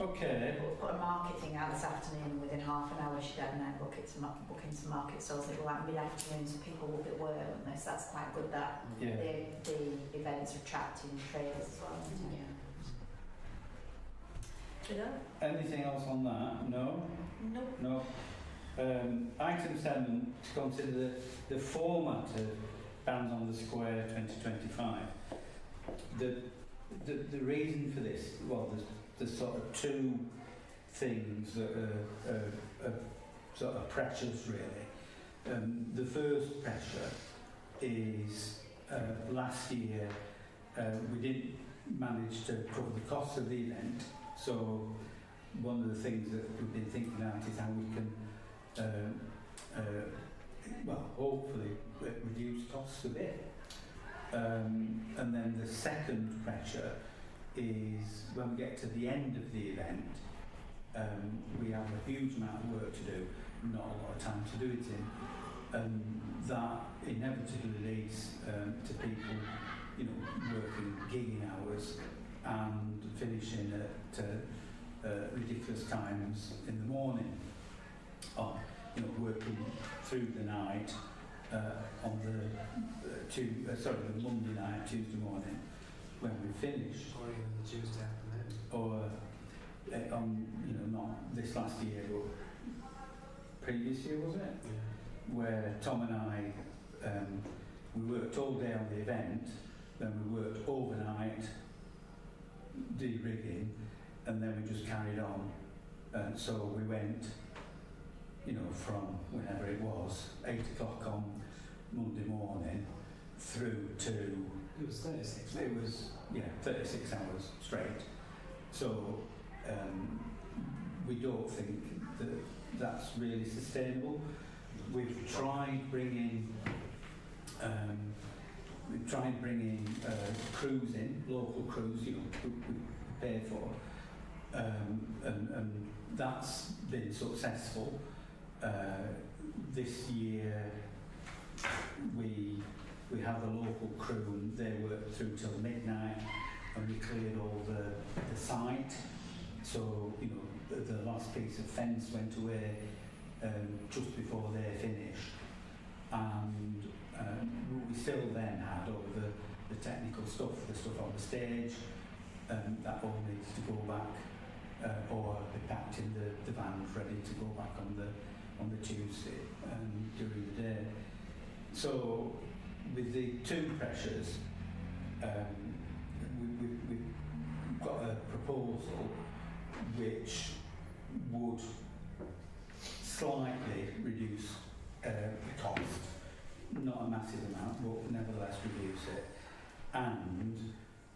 Speaker 1: Okay.
Speaker 2: We'll put a market thing out this afternoon. Within half an hour, she'd have now booking some market stalls. It'll like mid-afternoon, so people will be at work on this. That's quite good. That
Speaker 1: Yeah.
Speaker 2: the events are attracting traders as well.
Speaker 10: Yeah.
Speaker 1: Anything else on that? No?
Speaker 2: No.
Speaker 1: No. Item 7, to consider the format of Bands on the Square 2025. The reason for this, well, there's sort of two things that are sort of pressures really. The first pressure is last year we didn't manage to cover the cost of the event, so one of the things that we've been thinking about is how we can well, hopefully reduce costs a bit. And then the second pressure is when we get to the end of the event, we have a huge amount of work to do, not a lot of time to do it in, and that inevitably leads to people, you know, working gigging hours and finishing at ridiculous times in the morning, or, you know, working through the night on the Monday night, Tuesday morning when we finish,
Speaker 3: Or even the Tuesday afternoon.
Speaker 1: or on, you know, not this last year but previous year, was it?
Speaker 3: Yeah.
Speaker 1: Where Tom and I we worked all day on the event, then we worked overnight de-rigging, and then we just carried on. And so we went, you know, from whenever it was, 8 o'clock on Monday morning through to...
Speaker 3: It was 36.
Speaker 1: It was, yeah, 36 hours straight. So we don't think that that's really sustainable. We've tried bringing crews in, local crews, you know, we pay for, and that's been successful. This year we have a local crew and they worked through till midnight, and we cleared all the site. So, you know, the last piece of fence went away just before they finished, and we still then had all the technical stuff, the stuff on the stage, that all needs to go back or be packed in the van ready to go back on the Tuesday during the day. So with the two pressures, we've got a proposal which would slightly reduce the cost, not a massive amount, but nevertheless reduce it, and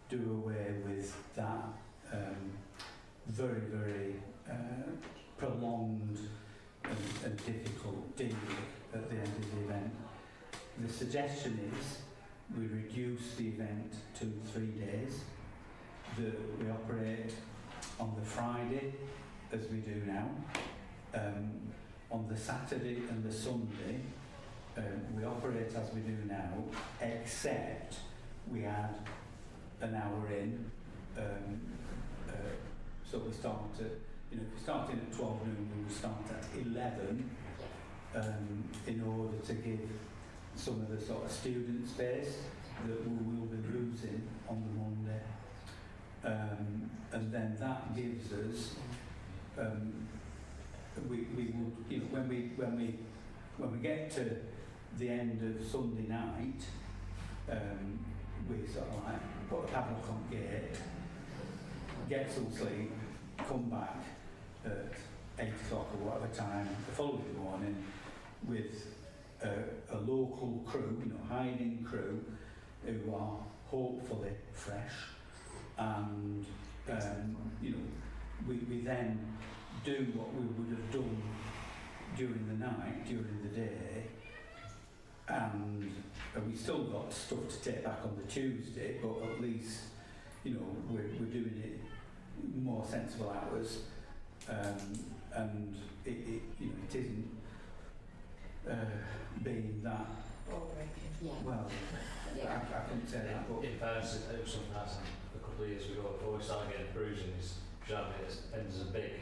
Speaker 1: do away with that very, very prolonged and difficult deal at the end of the event. The suggestion is we reduce the event to 3 days, that we operate on the Friday as we do now, on the Saturday and the Sunday we operate as we do now, except we add an hour in, so we start at, you know, if we start in at 12 noon, we will start at 11 in order to give some of the sort of student space that we will be losing on the Monday, and then that gives us we would, you know, when we get to the end of Sunday night, we sort of like put a padlock on the gate, get some sleep, come back at 8 o'clock or whatever time the following morning, with a local crew, hiding crew, who are hopefully fresh, and we then do what we would have done during the night, during the day, and we still got stuff to take back on the Tuesday, but at least we're doing it more sensible hours, and it isn't being that well.
Speaker 10: Yeah.
Speaker 1: I couldn't say that, but
Speaker 11: in fairness, it was something else a couple of years ago before we started getting bruising. Is it ends as a big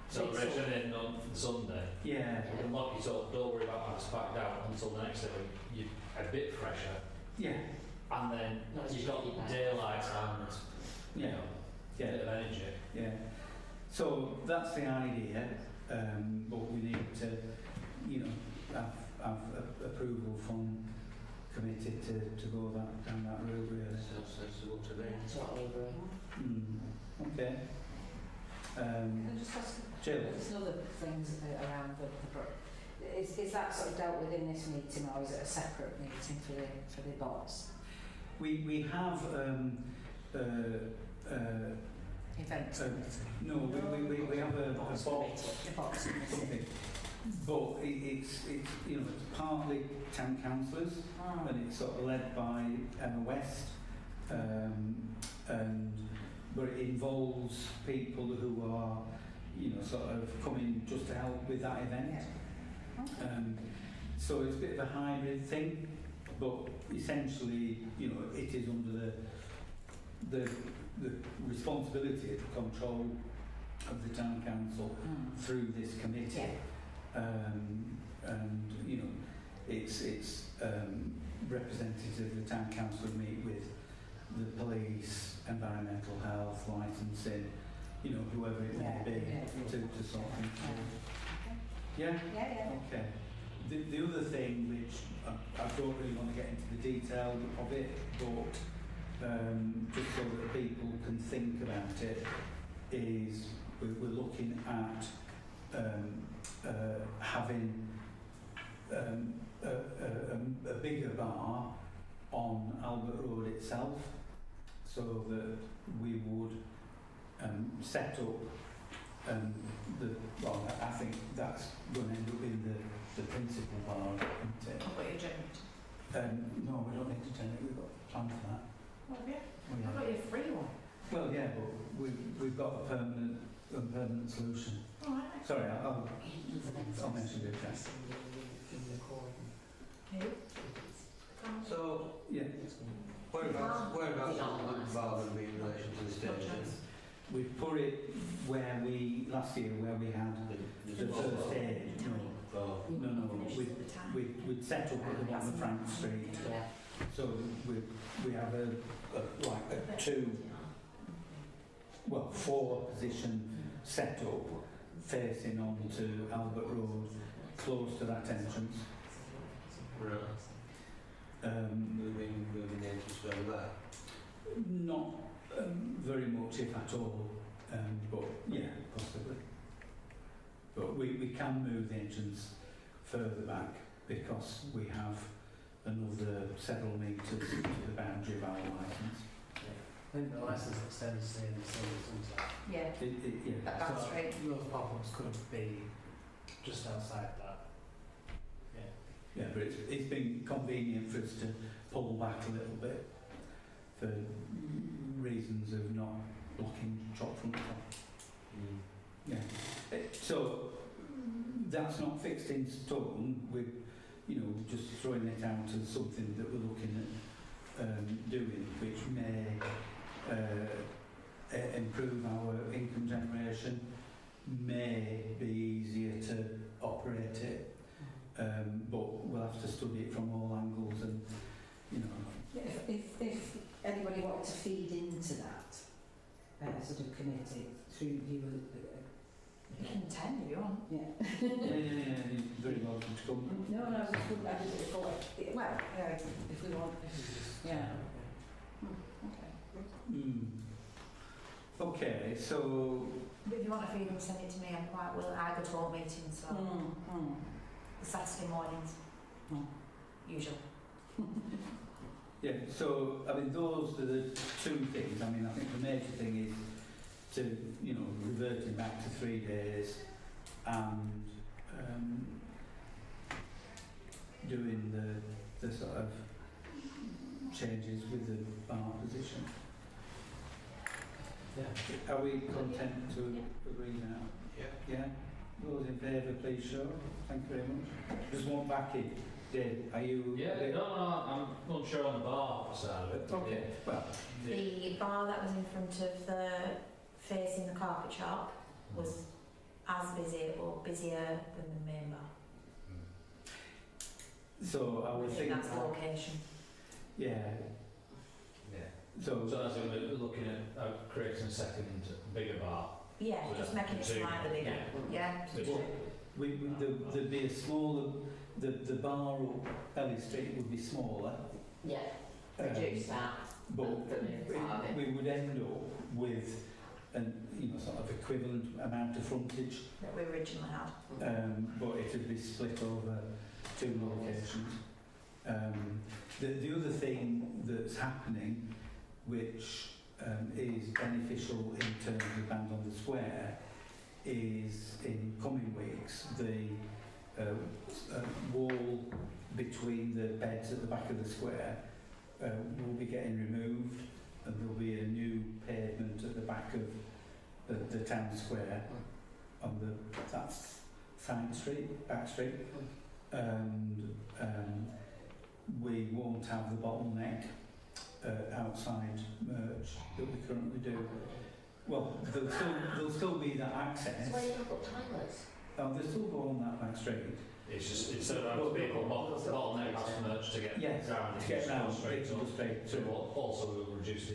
Speaker 11: celebration in on Sunday.
Speaker 1: yeah,
Speaker 11: You can lock it up, don't worry about what's packed out until the next day when you're a bit fresher,
Speaker 1: yeah,
Speaker 11: and then
Speaker 10: No, it's
Speaker 11: you've got
Speaker 10: really bad.
Speaker 11: daylight and
Speaker 1: yeah,
Speaker 11: a
Speaker 1: yeah.
Speaker 11: bit of energy.
Speaker 1: Yeah, so that's the idea, but we need to, have approval from committee to go down that route really.
Speaker 11: Sounds sensible to me.
Speaker 10: That's what I agree.
Speaker 1: Okay.
Speaker 5: Can I just ask,
Speaker 1: Jill?
Speaker 5: there's other things around is that sort of dealt with in this meeting, or is it a separate meeting for the bots?
Speaker 1: We have
Speaker 5: Events committee.
Speaker 1: no, we have a
Speaker 10: Bots
Speaker 1: bot
Speaker 10: committee.
Speaker 5: The bots committee.
Speaker 1: something, but it's it's partly town councillors, and it's sort of led by Emma West, but it involves people who are sort of coming just to help with that event. So it's a bit of a hybrid thing, but essentially it is under the responsibility of the control of the town council through this committee. And it's representatives of the town council meet with the police, environmental health, licensing, whoever it may be, to sort things out. Yeah? Okay. The other thing, which I don't really want to get into the detail of it, but just so that people can think about it, is we're looking at having a bigger bar on Albert Road itself, so that we would set up I think that's going to end up in the principal bar, isn't it?
Speaker 2: I've got your agenda.
Speaker 1: No, we don't need to turn it, we've got a plan for that.
Speaker 2: What have you?
Speaker 1: Oh,
Speaker 2: I've got
Speaker 1: yeah.
Speaker 2: your free one.
Speaker 1: Well, yeah, but we've got a permanent solution.
Speaker 2: All right.
Speaker 1: Sorry, I'll mention it. Yes.
Speaker 2: Who?
Speaker 11: So,
Speaker 1: Yeah,
Speaker 11: whereabouts
Speaker 10: They
Speaker 11: is
Speaker 10: don't
Speaker 11: the
Speaker 10: last.
Speaker 11: bar going to be in relation to the station?
Speaker 1: we put it last year where we had the first aid.
Speaker 11: Oh,
Speaker 1: No, we'd set up at the one on Frank Street.
Speaker 10: Yeah.
Speaker 1: So we have a 4 position set up facing onto Albert Road, close to that entrance.
Speaker 11: right. Moving the entrance further back.
Speaker 1: Not very much, if at all, but yeah, possibly. But we can move the entrance further back because we have another several metres to the boundary of our licence.
Speaker 3: I think the licence extends in the summer.
Speaker 2: Yeah.
Speaker 1: Yeah.
Speaker 2: That's right.
Speaker 3: Those pop-ups could be just outside that.
Speaker 1: Yeah, but it's been convenient for us to pull back a little bit for reasons of not blocking shop front. Yeah. So that's not fixed in stone. We're just throwing it out as something that we're looking at doing, which may improve our income generation, may be easier to operate it. But we'll have to study it from all angles, and
Speaker 5: If anybody wanted to feed into that sort of committee through you,
Speaker 2: You can attend if you want.
Speaker 5: yeah.
Speaker 1: yeah, you're very welcome to come.
Speaker 5: No, I just wouldn't. I just thought, well, yeah, if we want, yeah. Okay.
Speaker 1: Okay, so
Speaker 2: But if you want to feed them, send it to me. I'm quite willing. I go to all meetings, so. Saturday mornings, usually.
Speaker 1: Yeah, so, I mean, those are the two things. I mean, I think the major thing is to, you know, reverting back to 3 days and doing the sort of changes with the bar position.
Speaker 3: Yeah.
Speaker 1: Are we content to agree now?
Speaker 4: Yeah.
Speaker 1: Yeah? Those in favour, please show. Thank you very much. Just one back in. Dave, are you...
Speaker 11: Yeah, no, I'm unsure on the bar side of it.
Speaker 1: Okay, well,
Speaker 11: Yeah.
Speaker 2: The bar that was in front of the facing the carpet shop was as busy or busier than the main bar.
Speaker 1: so I
Speaker 2: I
Speaker 1: would
Speaker 2: think
Speaker 1: think...
Speaker 2: that's the location.
Speaker 1: Yeah.
Speaker 11: Yeah.
Speaker 1: So,
Speaker 11: So as we're looking at creating a second bigger bar.
Speaker 2: Yeah,
Speaker 11: So
Speaker 2: just
Speaker 11: yeah,
Speaker 2: making it
Speaker 11: so-
Speaker 2: slightly bigger. Yeah.
Speaker 11: Which-
Speaker 1: there'd be a smaller... The bar up Ellie Street would be smaller.
Speaker 10: Yeah, reduce that.
Speaker 1: But
Speaker 10: and put in part of it.
Speaker 1: we would end up with an, you know, sort of equivalent amount of frontage,
Speaker 2: That we originally had.
Speaker 1: but it would be split over 2 locations. The other thing that's happening, which is beneficial in terms of Bands on the Square, is in coming weeks the wall between the beds at the back of the square will be getting removed, and there'll be a new pavement at the back of the town square on that's side street, back street, and we won't have the bottleneck outside merch that we currently do. Well, there'll still be that access.
Speaker 10: So where you've got timers?
Speaker 1: They'll still go on that back street.
Speaker 11: It's just, it's around people bottleneck past merch to get
Speaker 1: Yes,
Speaker 11: round.
Speaker 1: to get round,
Speaker 11: straight
Speaker 1: to
Speaker 11: up.
Speaker 1: go straight
Speaker 11: So
Speaker 1: through.
Speaker 11: also we'll reduce the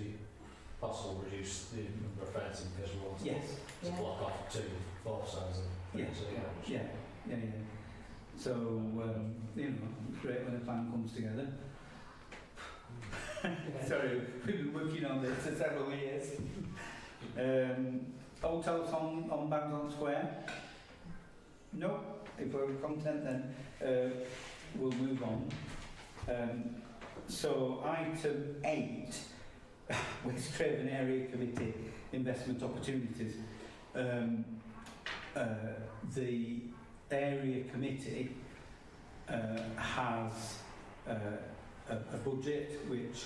Speaker 11: number of fencing because we want
Speaker 1: Yes,
Speaker 11: to block off both sides of the
Speaker 1: Yes.
Speaker 11: so yeah.
Speaker 1: yeah. So, you know, it's great when a plan comes together. Sorry, we've been working on this for several years. Hotels on Bands Square? No. If we're content, then we'll move on. So, item 8, West Craven Area Committee Investment Opportunities. The area committee has a budget which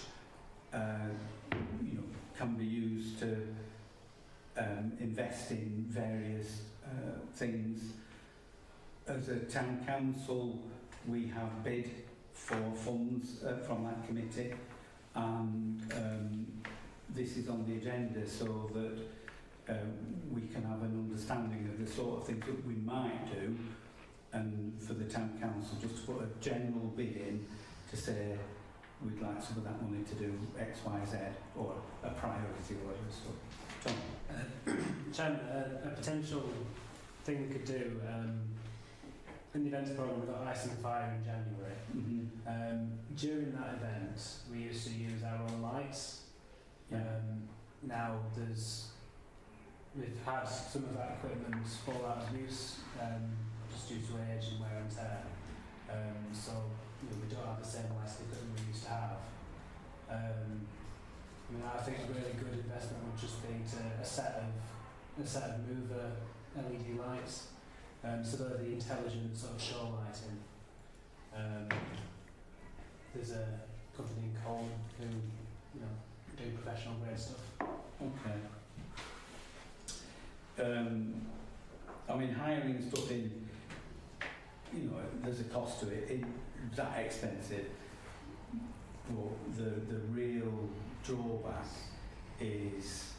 Speaker 1: you know, can be used to invest in various things. As a town council, we have bid for funds from that committee, and this is on the agenda so that we can have an understanding of the sort of things that we might do, and for the town council just to put a general bid in to say we'd like some of that money to do X, Y, Z, or a priority or whatever. So, Tom.
Speaker 3: Chairman, a potential thing we could do, in the events programme we've got Ice and Fire in January.
Speaker 1: Mm-hmm.
Speaker 3: During that event we used to use our own lights. Now we've had some of that equipment fall out of use just due to age and wear and tear. So you know, we don't have the same lighting equipment we used to have. I think a really good investment would just be to a set of mover LED lights. So they're the intelligent sort of show lighting. There's a company in Colne who, you know, do professional grade stuff.
Speaker 1: Okay. I mean, hiring stuff in, you know, there's a cost to it. It's that expensive. But the real drawback is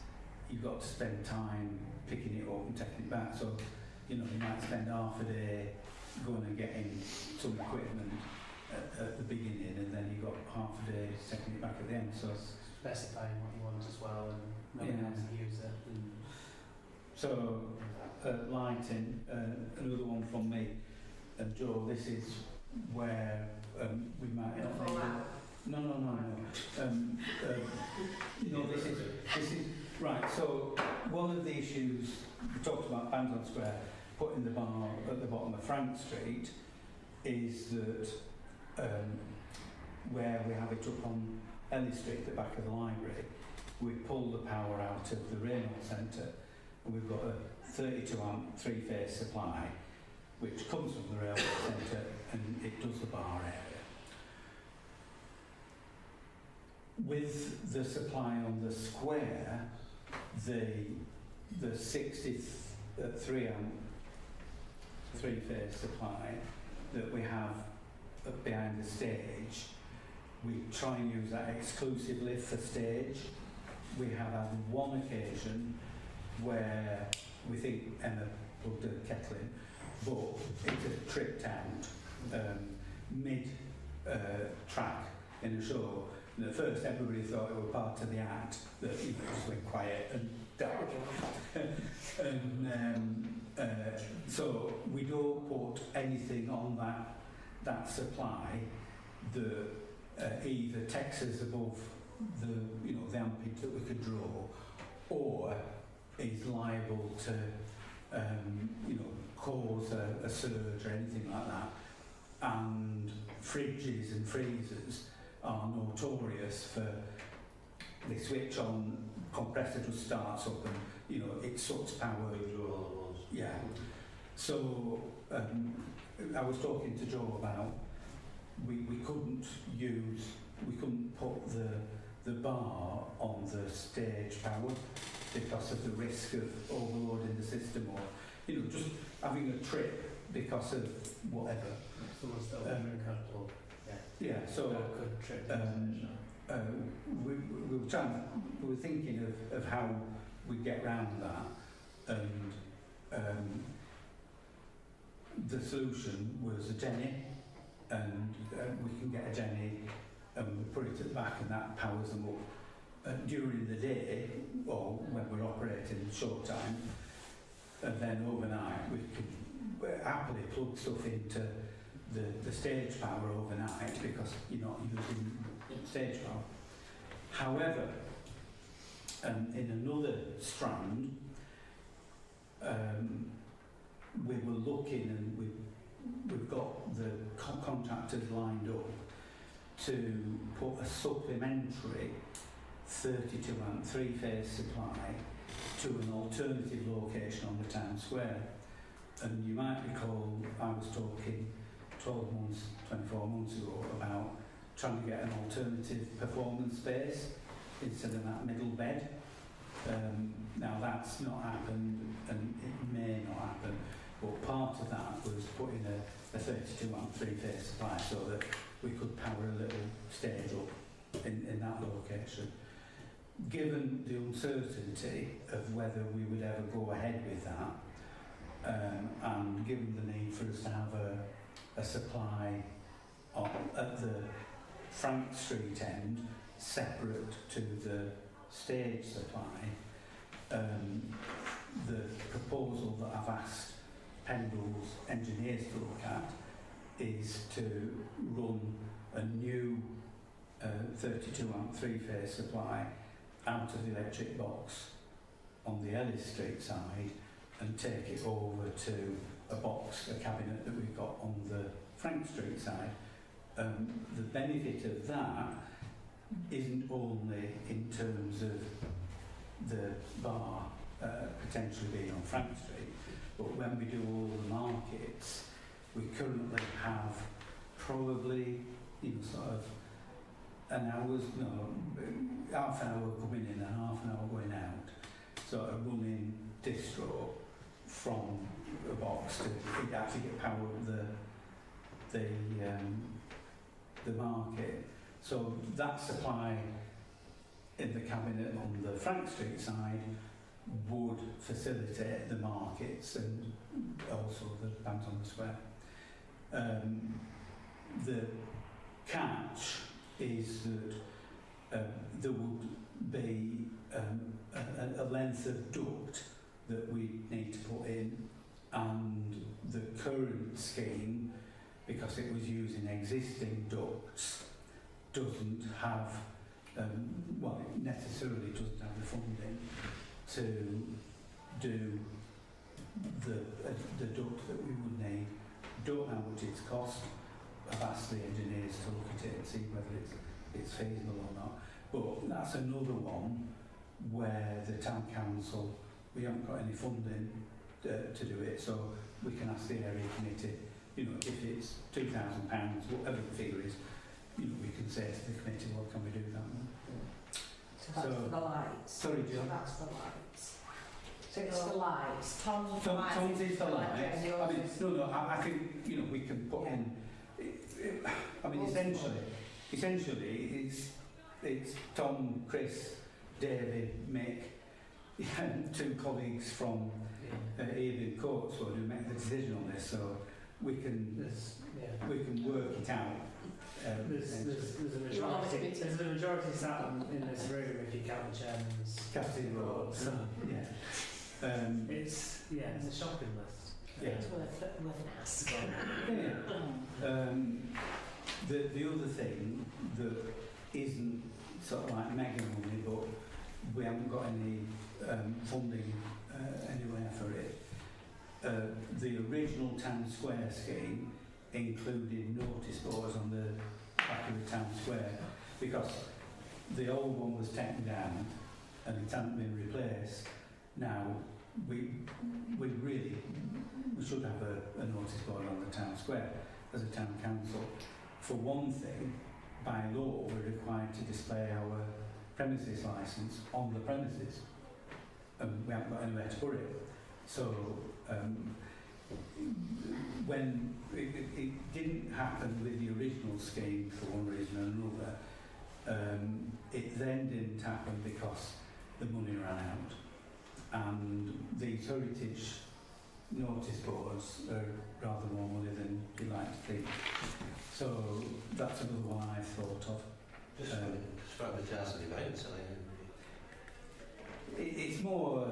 Speaker 1: you've got to spend time picking it up and taking it back. So, you know, you might spend half a day going and getting some equipment at the beginning, and then you've got half a day taking it back at the end. So,
Speaker 3: Specifying what you want as well and knowing how to use it.
Speaker 1: so lighting, another one from me and Joe. This is where we might not
Speaker 2: Fall
Speaker 1: need.
Speaker 2: out.
Speaker 1: No. No, this is right. So one of the issues we talked about Bands on Square, putting the bar at the bottom of Frank Street. is that where we have it up on Ellie Street, the back of the library, we pull the power out of the Reynolds Centre, and we've got a 32 amp three-phase supply which comes from the railway centre and it does the bar area. With the supply on the square, the 63 amp three-phase supply that we have behind the stage, we try and use that exclusively for stage. We have had one occasion where we think Emma plugged a kettle in, but it has tripped out mid-track in a show. And at first everybody thought it was part of the act, that just went quiet and died. And so we don't put anything on that supply that either takes us above the ampage that we could draw, or is liable to cause a surge or anything like that. And fridges and freezers are notorious for they switch on, compressor just starts up and it sucks power. Yeah. So I was talking to Joe about we couldn't put the bar on the stage power because of the risk of overloading the system, or just having a trip because of whatever.
Speaker 3: Someone's still capital.
Speaker 1: Yeah, so
Speaker 3: could trip
Speaker 1: we were thinking of how we get round that, and the solution was a Jenny, and we can get a Jenny and we put it at the back and that powers them up during the day or when we're operating short time, and then overnight we can happily plug stuff into the stage power overnight because you're not using stage power. However, in another strand, we were looking, and we've got the contractors lined up to put a supplementary 32 amp three-phase supply to an alternative location on the town square. And you might recall I was talking 12 months, 24 months ago about trying to get an alternative performance space instead of that middle bed. Now that's not happened, and it may not happen, but part of that was putting a 32 amp three-phase supply so that we could power a little stage up in that location. Given the uncertainty of whether we would ever go ahead with that, and given the need for us to have a supply at the Frank Street end separate to the stage supply, the proposal that I've asked Pendle's engineers to look at is to run a new 32 amp three-phase supply out of the electric box on the Ellis Street side and take it over to a cabinet that we've got on the Frank Street side. The benefit of that isn't only in terms of the bar potentially being on Frank Street, but when we do all the markets, we currently have probably sort of half an hour coming in and half an hour going out, sort of running distro from a box to actually get power of the market. So that supply in the cabinet on the Frank Street side would facilitate the markets and also the bands on the square. The catch is that there would be a length of duct that we need to put in, and the current scheme, because it was using existing ducts, doesn't have, it necessarily doesn't have the funding to do the duct that we would need Don't know how much it's cost. I've asked the engineers to look at it and see whether it's feasible or not. But that's another one where the town council, we haven't got any funding to do it, so we can ask the area committee, you know, if it's £2,000, whatever the figure is, you know, we can say to the committee, well, can we do that one?
Speaker 5: So that's
Speaker 1: So-
Speaker 5: for the lights.
Speaker 1: Sorry,
Speaker 5: So
Speaker 1: Jill.
Speaker 5: that's the lights. So it's the lights. Tom's
Speaker 1: Tom's is the lights.
Speaker 5: and yours
Speaker 1: I mean,
Speaker 5: is-
Speaker 1: no, I think, you know, we can put
Speaker 5: Yeah.
Speaker 1: in, I mean, essentially, it's Tom, Chris, David, Mick, and 2 colleagues from Ealing Courtswood who make the decision on this, so we can work it out.
Speaker 3: There's a majority sat in this room if you count the chairman's
Speaker 1: Captain Road.
Speaker 3: So,
Speaker 1: It's
Speaker 3: it's a shopping list.
Speaker 10: It's worth an ask.
Speaker 1: The other thing that isn't sort of like mega money, but we haven't got any funding anywhere for it. The original town square scheme included notice boards on the back of the town square because the old one was taken down and it hadn't been replaced. Now we should have a notice board on the town square as a town council. For one thing, by law we're required to display our premises licence on the premises, and we haven't got anywhere to put it. So when it didn't happen with the original scheme for one reason or another, it then didn't happen because the money ran out, and these heritage notice boards are rather more money than you like to think. So that's another one I thought of.
Speaker 4: Just for advertising events,
Speaker 1: It's more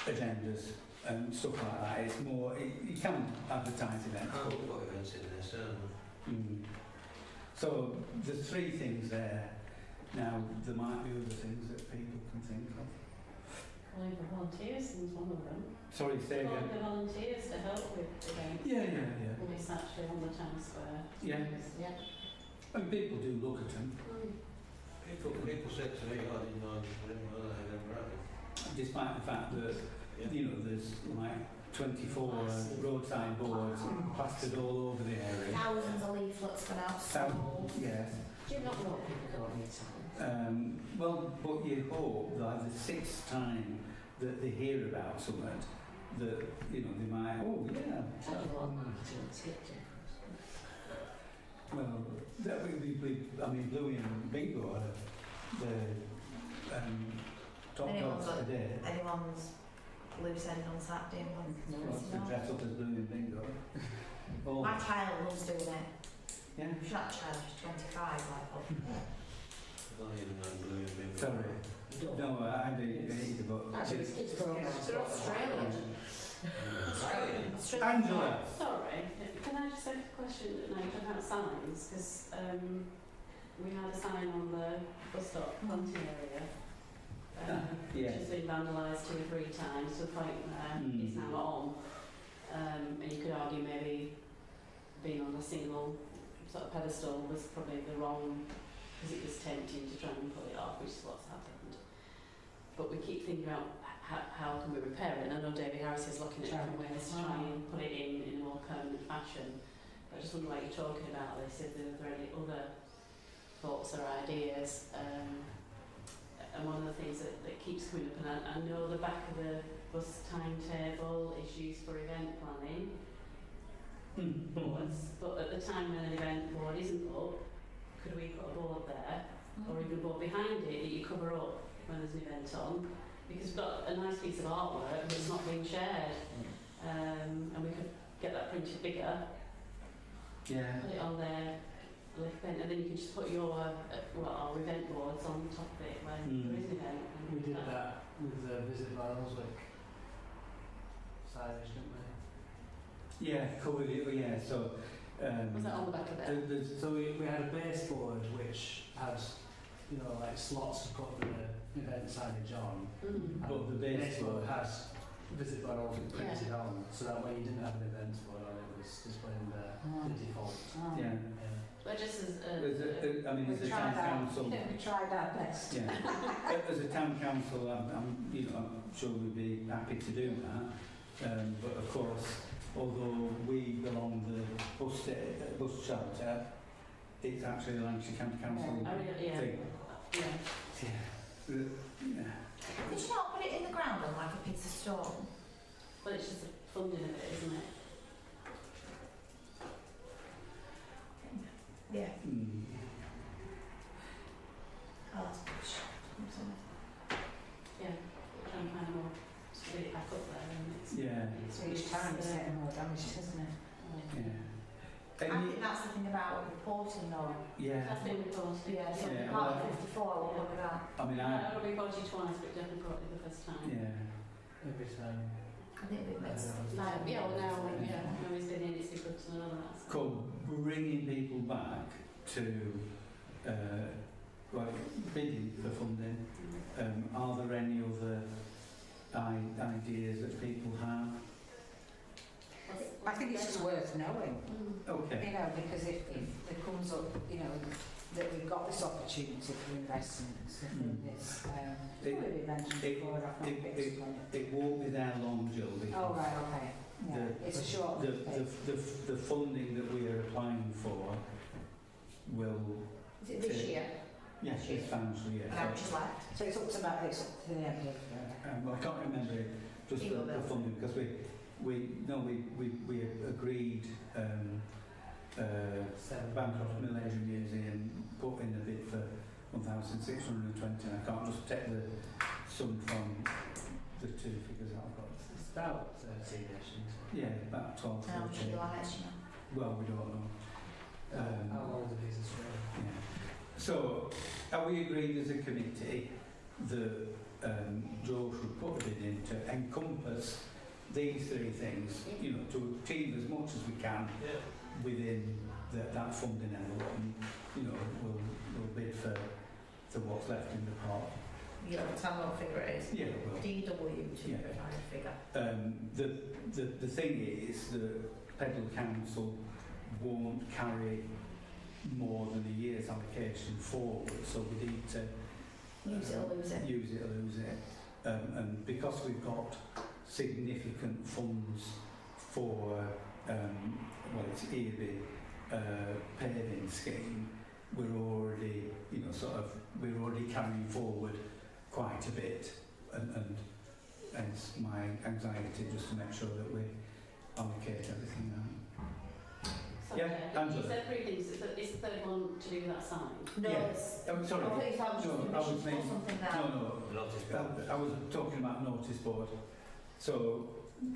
Speaker 1: agendas and stuff like that. It's more, you can advertise events.
Speaker 4: Oh, we've got events in there, certainly.
Speaker 1: So there's 3 things there. Now there might be other things that people can think of.
Speaker 6: Calling for volunteers is one of them.
Speaker 1: Sorry, say
Speaker 6: Calling
Speaker 1: again.
Speaker 6: for volunteers to help with events.
Speaker 1: Yeah.
Speaker 6: When it's actually on the town square.
Speaker 1: Yeah.
Speaker 6: Yeah.
Speaker 1: And people do look at them,
Speaker 4: People said to me, I didn't know that had ever happened.
Speaker 1: despite the fact that, you know, there's like 24 roadside boards plastered all over the area.
Speaker 2: Thousands of leaflets gone out.
Speaker 1: Yes.
Speaker 10: Do you not know people go on your time?
Speaker 1: Well, but you hope that the 6th time that they hear about something, that, you know, they might, oh yeah.
Speaker 10: I don't know what marketing is hit to.
Speaker 1: Well, that I mean, Bluey and Bingo are the top dogs today.
Speaker 2: Anyone's loose end on Saturday
Speaker 1: Wants to dress up as Bluey and Bingo. Oh,
Speaker 2: My child loves doing it.
Speaker 1: yeah.
Speaker 2: She's not a child, she's 25, like, but
Speaker 4: I don't even know Blue and Big.
Speaker 1: Sorry. No, I do either, but
Speaker 10: Actually, it's grown up.
Speaker 2: they're Australian.
Speaker 4: Australian.
Speaker 1: Angela.
Speaker 6: Sorry, can I just ask a question about signs? Because we had a sign on the bus stop hunting area,
Speaker 1: Yeah.
Speaker 6: which has been vandalised 2 or 3 times to the point where it's now not on. And you could argue maybe being on a single sort of pedestal was probably the wrong, because it was tempting to try and pull it off, which is what's happened. But we keep thinking about how can we repair it. And I know David Harris is looking at different ways to try and put it in a more permanent fashion. But I just wonder why you're talking about this, if there are any other thoughts or ideas. And one of the things that keeps coming up, and I know the back of the bus timetable is used for event planning boards, but at the time when an event board isn't up, could we put a board there, or even a board behind it that you cover up when there's an event on? Because we've got a nice piece of artwork that's not being shared, and we could get that printed bigger,
Speaker 1: Yeah.
Speaker 6: put it on there, event, and then you can just put your our event boards on top of it when there is an event.
Speaker 3: We did that with the Visit Barnoldswick signage, didn't we?
Speaker 1: Yeah, covered it. Yeah, so.
Speaker 6: Was that on the back of it?
Speaker 3: So we had a baseboard which had, you know, like slots to put the event signage on.
Speaker 1: But the baseboard
Speaker 3: had Visit Barnoldswick printed on, so that way you didn't have an event board on it with is when the default.
Speaker 1: Yeah.
Speaker 6: But just as
Speaker 1: I mean, as a
Speaker 5: We
Speaker 1: town
Speaker 5: tried our,
Speaker 1: council,
Speaker 5: we tried our best.
Speaker 1: yeah. As a town council, I'm sure we'd be happy to do that. But of course, although we belong the bus shelter, it's actually a Lancashire County Council
Speaker 6: I mean, yeah.
Speaker 1: thing.
Speaker 6: Yeah.
Speaker 1: Yeah. Yeah.
Speaker 2: Could you not put it in the ground on like a piece of stone?
Speaker 6: But it's just the funding of it, isn't it?
Speaker 2: Yeah.
Speaker 1: Mm.
Speaker 2: Oh, that's a bit short.
Speaker 6: Yeah. Try and find more, just get it back up there and it's...
Speaker 1: Yeah.
Speaker 5: So each time it's getting more damaged, isn't it?
Speaker 1: Yeah.
Speaker 2: I think that's the thing about reporting though.
Speaker 1: Yeah.
Speaker 6: That's been reported.
Speaker 2: Yeah, so
Speaker 1: Yeah,
Speaker 2: part
Speaker 1: well,
Speaker 2: of 54, I won't look at that.
Speaker 1: I mean,
Speaker 6: I've already reported twice, but definitely reported the first time.
Speaker 1: yeah.
Speaker 3: Every time.
Speaker 2: I think we've made some
Speaker 6: Yeah, well now, now he's been in, it's good to know that.
Speaker 1: Called bringing people back to bidding for funding. Are there any other ideas that people have?
Speaker 5: I think it's just worth knowing,
Speaker 1: Okay.
Speaker 5: you know, because if there comes up, you know, that we've got this opportunity for investments within this,
Speaker 1: It-
Speaker 5: we've mentioned before, I've not explained it.
Speaker 1: It won't be there long, Jill, because
Speaker 5: Oh, right, okay. Yeah, it's a short
Speaker 1: the funding that we are applying for will,
Speaker 2: Is it this year?
Speaker 1: yes, it's financial year.
Speaker 2: And how much is left?
Speaker 5: So it's up to the MP.
Speaker 1: I can't remember it, just the funding, because we agreed Bancroft Millennium Museum put in a bid for 1,620. I can't just take the sum from the two figures I've got.
Speaker 3: It's about 13 isn't it?
Speaker 1: Yeah, about 12,
Speaker 2: How much
Speaker 1: 13.
Speaker 2: you are next year?
Speaker 1: Well, we don't know.
Speaker 3: How long is the piece of string?
Speaker 1: Yeah. So, are we agreed as a committee that Joe should put a bid in to encompass these three things, you know, to achieve as much as we can within that funding envelope, and, you know, we'll bid for what's left in the pot.
Speaker 2: You know, tell me what figure it is.
Speaker 1: Yeah, well.
Speaker 2: DW to
Speaker 1: Yeah.
Speaker 2: provide a figure.
Speaker 1: The thing is that Pedal Council won't carry more than a year's allocation forward, so we need to
Speaker 2: Use it or lose it.
Speaker 1: use it or lose it. And because we've got significant funds for, well, it's EAB paving scheme, we're already, you know, we're already carrying forward quite a bit, and hence my anxiety just to make sure that we allocate everything out.
Speaker 6: So,
Speaker 1: Yeah, Angela.
Speaker 6: you said three things. Is the third one to do that sign?
Speaker 2: No,
Speaker 1: Yeah.
Speaker 2: it's...
Speaker 1: I'm sorry.
Speaker 2: I think that was
Speaker 1: No,
Speaker 2: just
Speaker 1: I was
Speaker 2: permission to
Speaker 1: making-
Speaker 2: put something
Speaker 1: No,
Speaker 2: down.
Speaker 1: no.
Speaker 4: Notice board.
Speaker 1: I was talking about notice board. So,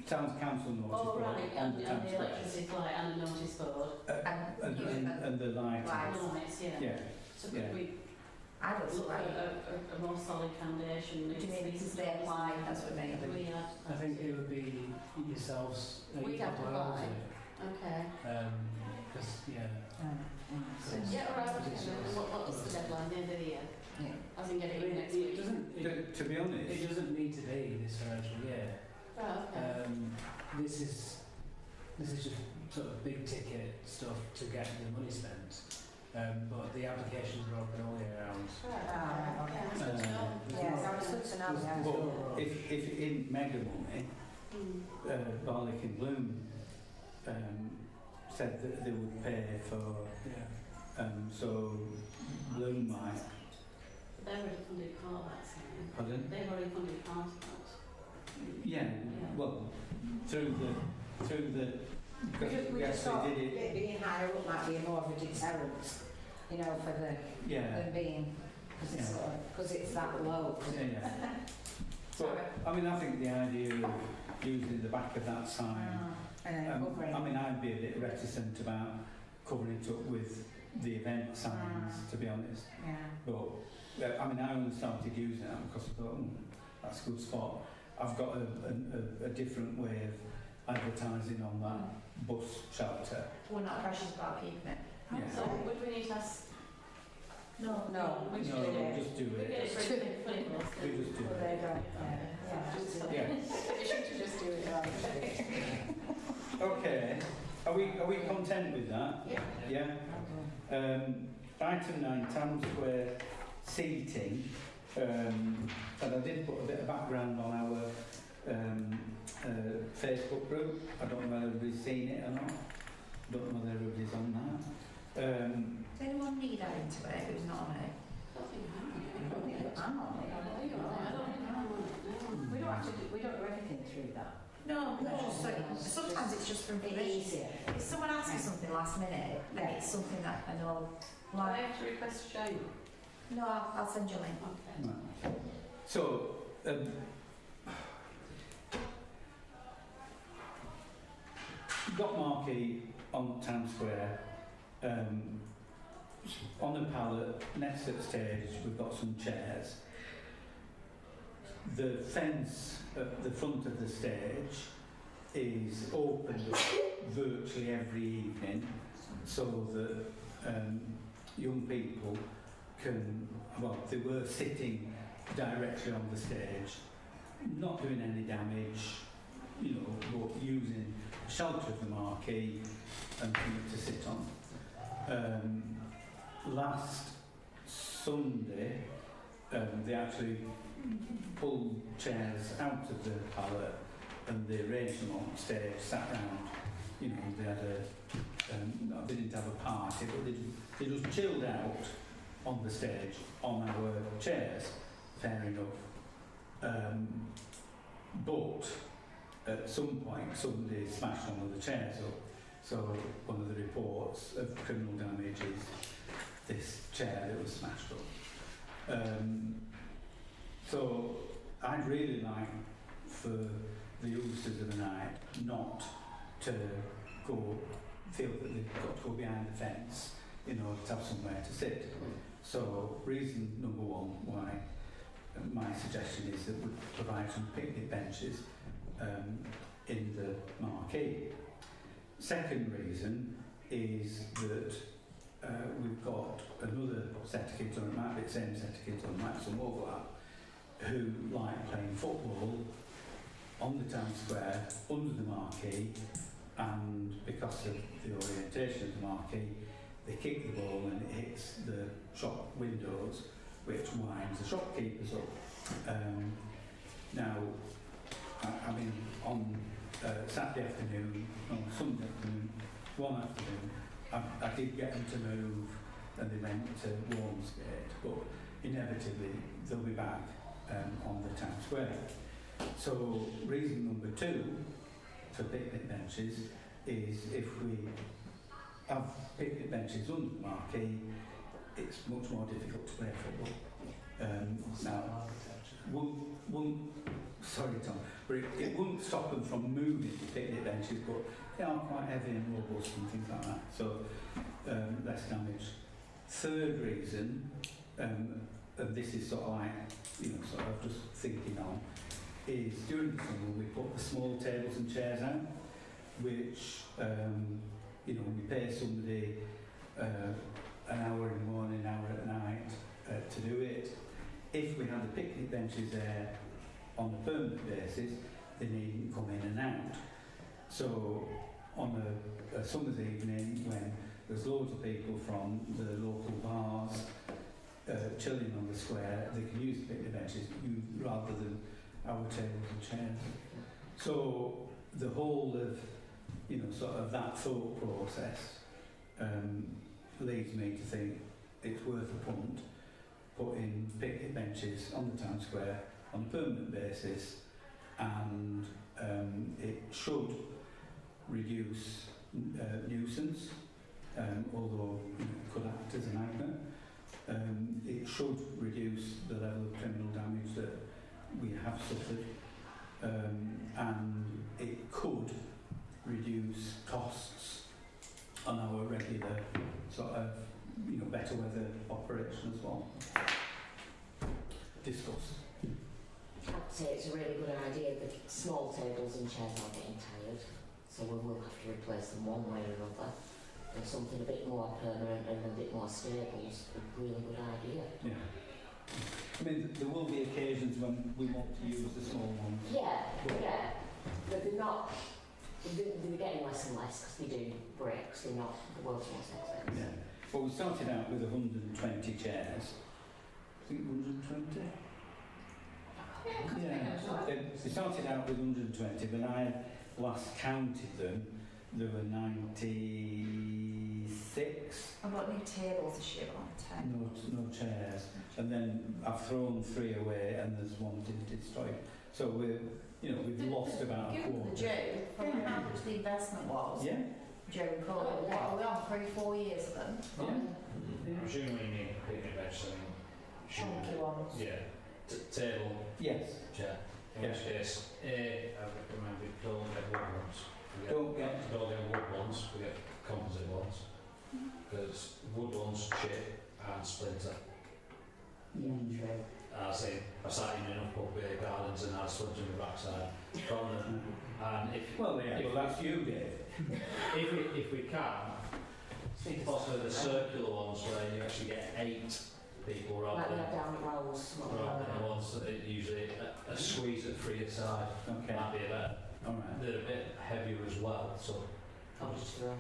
Speaker 1: town council notice
Speaker 6: Oh,
Speaker 1: board
Speaker 6: right,
Speaker 1: on
Speaker 6: and
Speaker 1: the
Speaker 6: the
Speaker 1: town square.
Speaker 6: electricity light and the notice board.
Speaker 1: And the lighting.
Speaker 2: Lights.
Speaker 6: Nice, yeah.
Speaker 1: Yeah.
Speaker 6: So
Speaker 1: Yeah.
Speaker 6: could we
Speaker 2: I don't
Speaker 6: look
Speaker 2: know.
Speaker 6: at a more solid foundation?
Speaker 2: Do you mean because they apply? That's what I mean.
Speaker 6: Do we have?
Speaker 3: I think it would be yourselves.
Speaker 6: We'd have to apply. Okay.
Speaker 3: Because, yeah.
Speaker 6: Yeah, all right. Okay. And what's the deadline? The end of the year?
Speaker 5: Yeah.
Speaker 6: As in get
Speaker 3: I
Speaker 6: it
Speaker 3: mean,
Speaker 6: in next
Speaker 3: it
Speaker 6: week?
Speaker 3: doesn't.
Speaker 1: To be honest,
Speaker 3: It doesn't need to be this financial year.
Speaker 6: Right, okay.
Speaker 3: This is just sort of big ticket stuff to get the money spent. But the applications are open all year round.
Speaker 5: Ah, okay.
Speaker 6: Yeah, that's good to know.
Speaker 5: Yeah, sounds good to know, yeah.
Speaker 1: but if it isn't mega money, Barlick and Bloom said that they would pay for,
Speaker 3: Yeah.
Speaker 1: so Bloom might.
Speaker 6: They've already funded part of that, so
Speaker 1: Pardon?
Speaker 6: they've already funded part of that.
Speaker 1: Yeah, well, through the because
Speaker 5: We
Speaker 1: yes,
Speaker 5: just thought
Speaker 1: they did it.
Speaker 5: it being higher up might be more of a deterrent, you know, for the
Speaker 1: Yeah,
Speaker 5: than being because it's that low.
Speaker 1: yeah. But I mean, I think the idea of using the back of that sign.
Speaker 5: And then covering.
Speaker 1: I mean, I'd be a bit reticent about covering it up with the event signs, to be honest.
Speaker 5: Yeah.
Speaker 1: But I mean, I only started using it because I thought, that's a good spot. I've got a different way of advertising on that bus shelter.
Speaker 2: We're not precious about keeping it.
Speaker 1: Yeah.
Speaker 6: So would we need to ask?
Speaker 2: No.
Speaker 5: No.
Speaker 6: We
Speaker 1: No,
Speaker 6: should do it.
Speaker 1: just do
Speaker 6: We get it
Speaker 1: it.
Speaker 6: for put it list.
Speaker 1: We just do
Speaker 5: Well, there you
Speaker 1: it.
Speaker 5: go. Yeah.
Speaker 6: Just
Speaker 1: Yeah.
Speaker 6: we should just do it.
Speaker 1: Okay. Are we content with that?
Speaker 10: Yeah.
Speaker 1: Yeah. Item 9, Town Square seating. And I did put a bit of background on our Facebook group. I don't know whether everybody's seen it or not. I don't know whether everybody's on that.
Speaker 2: Does anyone need adding to it who's not on it?
Speaker 5: I'm on it. We don't do everything through that.
Speaker 2: No, just so, sometimes it's just from
Speaker 5: Bit
Speaker 2: information.
Speaker 5: easier.
Speaker 2: If someone asks me something last minute, then it's something that I know.
Speaker 6: Do I
Speaker 2: Like,
Speaker 6: have to request a change?
Speaker 2: no, I'll send you a link.
Speaker 6: Okay.
Speaker 1: Right. So, got marquee on Town Square. On the pallet next to the stage, we've got some chairs. The fence at the front of the stage is opened up virtually every evening, so that young people can, well, they were sitting directly on the stage, not doing any damage, you know, but using the shelter of the marquee and something to sit on. Last Sunday, they actually pulled chairs out of the pallet and they arranged them on stage, sat round, you know, they had they didn't have a party, but they just chilled out on the stage on our chairs, fair enough. But at some point somebody smashed one of the chairs up, so one of the reports of criminal damage is this chair that was smashed up. So I'd really like for the youngsters of the night not to feel that they've got to go behind the fence in order to have somewhere to sit. So reason number one why my suggestion is that we provide some picnic benches in the marquee. Second reason is that we've got another set of kids, or it might be the same set of kids, or it might be some overlap, who like playing football on the town square under the marquee, and because of the orientation of the marquee, they kick the ball and it hits the shop windows, which winds the shopkeepers up. Now, I mean, on Saturday afternoon, on Sunday afternoon, one afternoon, I did get them to move and they went to Warmsgate, but inevitably they'll be back on the town square. So reason number two for picnic benches is if we have picnic benches under the marquee, it's much more difficult to play football. Now, sorry Tom, but it wouldn't stop them from moving the picnic benches, but they are quite heavy and robust and things like that, so less damage. Third reason, and this is sort of like, you know, sort of just thinking on, is during the summer we put the small tables and chairs out, which, you know, we pay somebody an hour in the morning, an hour at night to do it. If we had the picnic benches there on a permanent basis, they needn't come in and out. So on a summer's evening when there's loads of people from the local bars chilling on the square, they can use the picnic benches rather than our tables and chairs. So the whole of, you know, sort of that thought process leads me to think it's worth a punt putting picnic benches on the town square on a permanent basis, and it should reduce nuisance, although it could act as a magnet. It should reduce the level of criminal damage that we have suffered, and it could reduce costs on our regular sort of, you know, better weather operation as well. Discuss.
Speaker 12: I'd say it's a really good idea. The small tables and chairs are getting tired, so we will have to replace them one way or another. And something a bit more permanent and a bit more stable is a really good idea.
Speaker 1: Yeah. I mean, there will be occasions when we want to use the small ones.
Speaker 12: Yeah, yeah. But they're not they're getting less and less because they do break, 'cause they're not the world's most expensive.
Speaker 1: Yeah. Well, we started out with 120 chairs. I think 120? Yeah. They started out with 120, when I last counted them, there were 96.
Speaker 2: I've got new tables this year on 10.
Speaker 1: No chairs. And then I've thrown 3 away and there's one destroyed. So we've lost about a
Speaker 2: Given the
Speaker 1: quarter.
Speaker 2: due, from how much the investment was
Speaker 1: Yeah.
Speaker 2: during COVID, what are we on, 3-4 years of them?
Speaker 1: Yeah.
Speaker 11: Presumably you need picnic bench,
Speaker 2: Chunky ones.
Speaker 11: yeah, table,
Speaker 1: Yes.
Speaker 11: chair. In
Speaker 1: Yeah.
Speaker 11: which case, I recommend we don't get wood ones. We
Speaker 1: Don't get.
Speaker 11: wood ones, we get composite ones. Because wood ones chip and splinter.
Speaker 12: Yeah, true.
Speaker 11: I've sat in enough pub beer gardens and had sponge in the backside from them. And
Speaker 1: Well, that's you, Dave.
Speaker 11: if we can, possibly the circular ones where you actually get 8 people
Speaker 12: Like
Speaker 11: rather
Speaker 12: we
Speaker 11: than
Speaker 12: have down at Rolls, something like
Speaker 11: the
Speaker 12: that.
Speaker 11: ones that are usually a squeeze at 3 aside.
Speaker 1: Okay.
Speaker 11: Might be a better.
Speaker 1: All right.
Speaker 11: They're a bit heavier as well, so
Speaker 12: I'll just throw.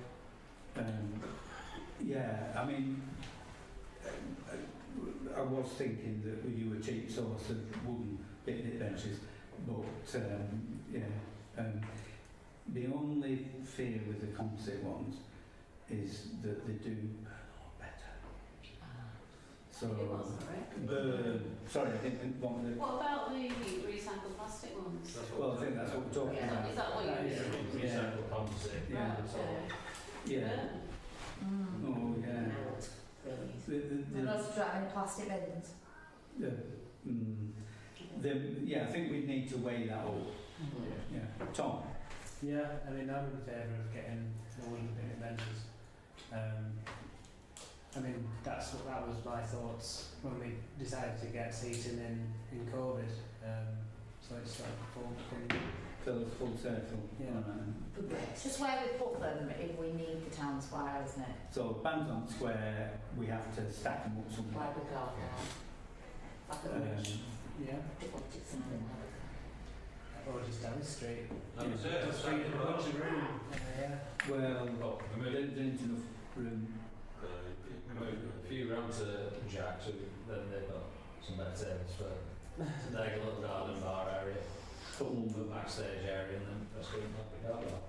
Speaker 1: Yeah, I mean, I was thinking that we do a cheap source of wooden picnic benches, but the only fear with the composite ones is that they do burn a lot better. So,
Speaker 6: It wasn't, right?
Speaker 1: sorry, I didn't want to.
Speaker 6: What about the recycled plastic ones?
Speaker 1: Well, I think that's what we're talking about.
Speaker 6: Is that what you're
Speaker 1: Yeah.
Speaker 6: using?
Speaker 11: recycled composite.
Speaker 1: Yeah.
Speaker 6: Right, okay.
Speaker 1: Yeah.
Speaker 2: Mm.
Speaker 1: Oh, yeah.
Speaker 12: Melt, really.
Speaker 2: And also driving plastic bins.
Speaker 1: I think we need to weigh that up. Yeah. Tom.
Speaker 3: Yeah, I mean, I'm in favour of getting the wooden picnic benches. I mean, that was my thoughts when we decided to get seating in COVID. So it's like
Speaker 1: Full circle.
Speaker 3: Yeah.
Speaker 2: It's just where we put them if we need the town square, isn't it?
Speaker 1: So Bantam Square, we have to stack them up somewhere.
Speaker 12: Like we got now. Like a bridge.
Speaker 3: Yeah,
Speaker 12: Just wanted something like that.
Speaker 3: or just down the street.
Speaker 11: Just
Speaker 3: Free a bunch of room. Yeah.
Speaker 1: Well,
Speaker 11: Oh, we
Speaker 1: there
Speaker 11: moved
Speaker 1: isn't enough room.
Speaker 11: a few round to Jack's, then they've got some better tables for like a little garden bar area, couple of backstage area, and then rest of them like the garden bar.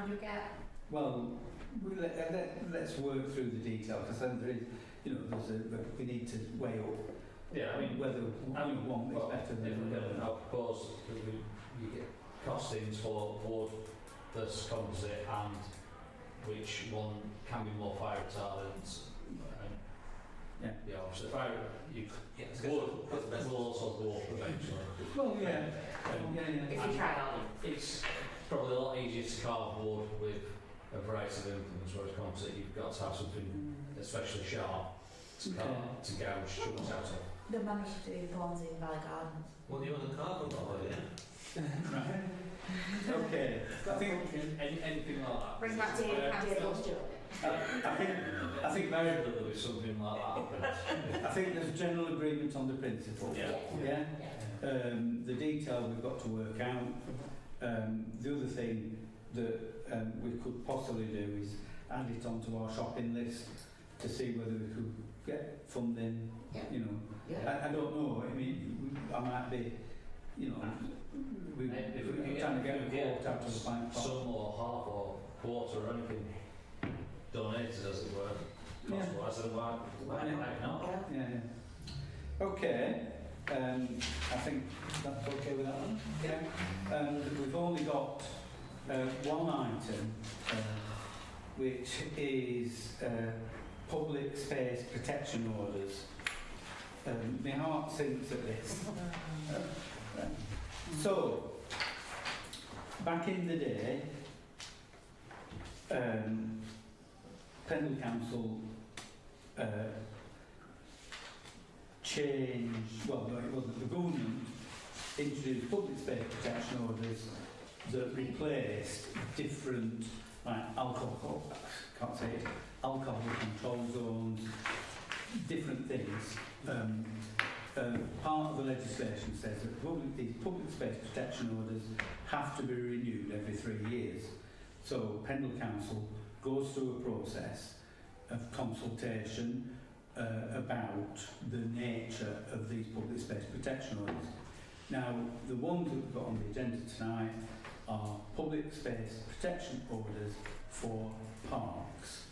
Speaker 2: And you get
Speaker 1: Well, let's work through the detail because then there is, we need to weigh up
Speaker 11: Yeah, I mean,
Speaker 1: whether one is better than the other.
Speaker 11: I'll propose that you get costings for wood versus composite and which one can be more fire retardant.
Speaker 1: Yeah.
Speaker 11: Obviously wood will also go up eventually.
Speaker 1: Well, yeah.
Speaker 2: if you try on.
Speaker 11: It's probably a lot easier to carve wood with a variety of implements, whereas composite you've got to have something especially sharp to gouge chunks out of.
Speaker 2: They managed to do thorns in Valley Gardens.
Speaker 4: Well, you want a carbon bottle, yeah?
Speaker 1: Right. Okay. I think
Speaker 11: anything like that.
Speaker 2: Bring back to your tables.
Speaker 1: I think
Speaker 11: very that there was something like that happens.
Speaker 1: I think there's general agreement on the principle. Yeah. The detail we've got to work out. The other thing that we could possibly do is add it onto our shopping list to see whether we could get funding. I don't know. I mean, I might be. If we're trying to get a quote out of the bank.
Speaker 11: Some or half or quarter or anything donated, as it were. Otherwise, then why not?
Speaker 1: Yeah. Okay. I think that's okay with that one. Yeah. And we've only got one item, which is public space protection orders. My heart sinks at this. So, back in the day, Pendle Council changed, well, no, it wasn't, the government introduced public space protection orders that replaced different, alcohol control zones, different things. part of the legislation says that these public space protection orders have to be renewed every 3 years. So Pendle Council goes through a process of consultation about the nature of these public space protection orders. Now, the ones that we've got on the agenda tonight are public space protection orders for parks,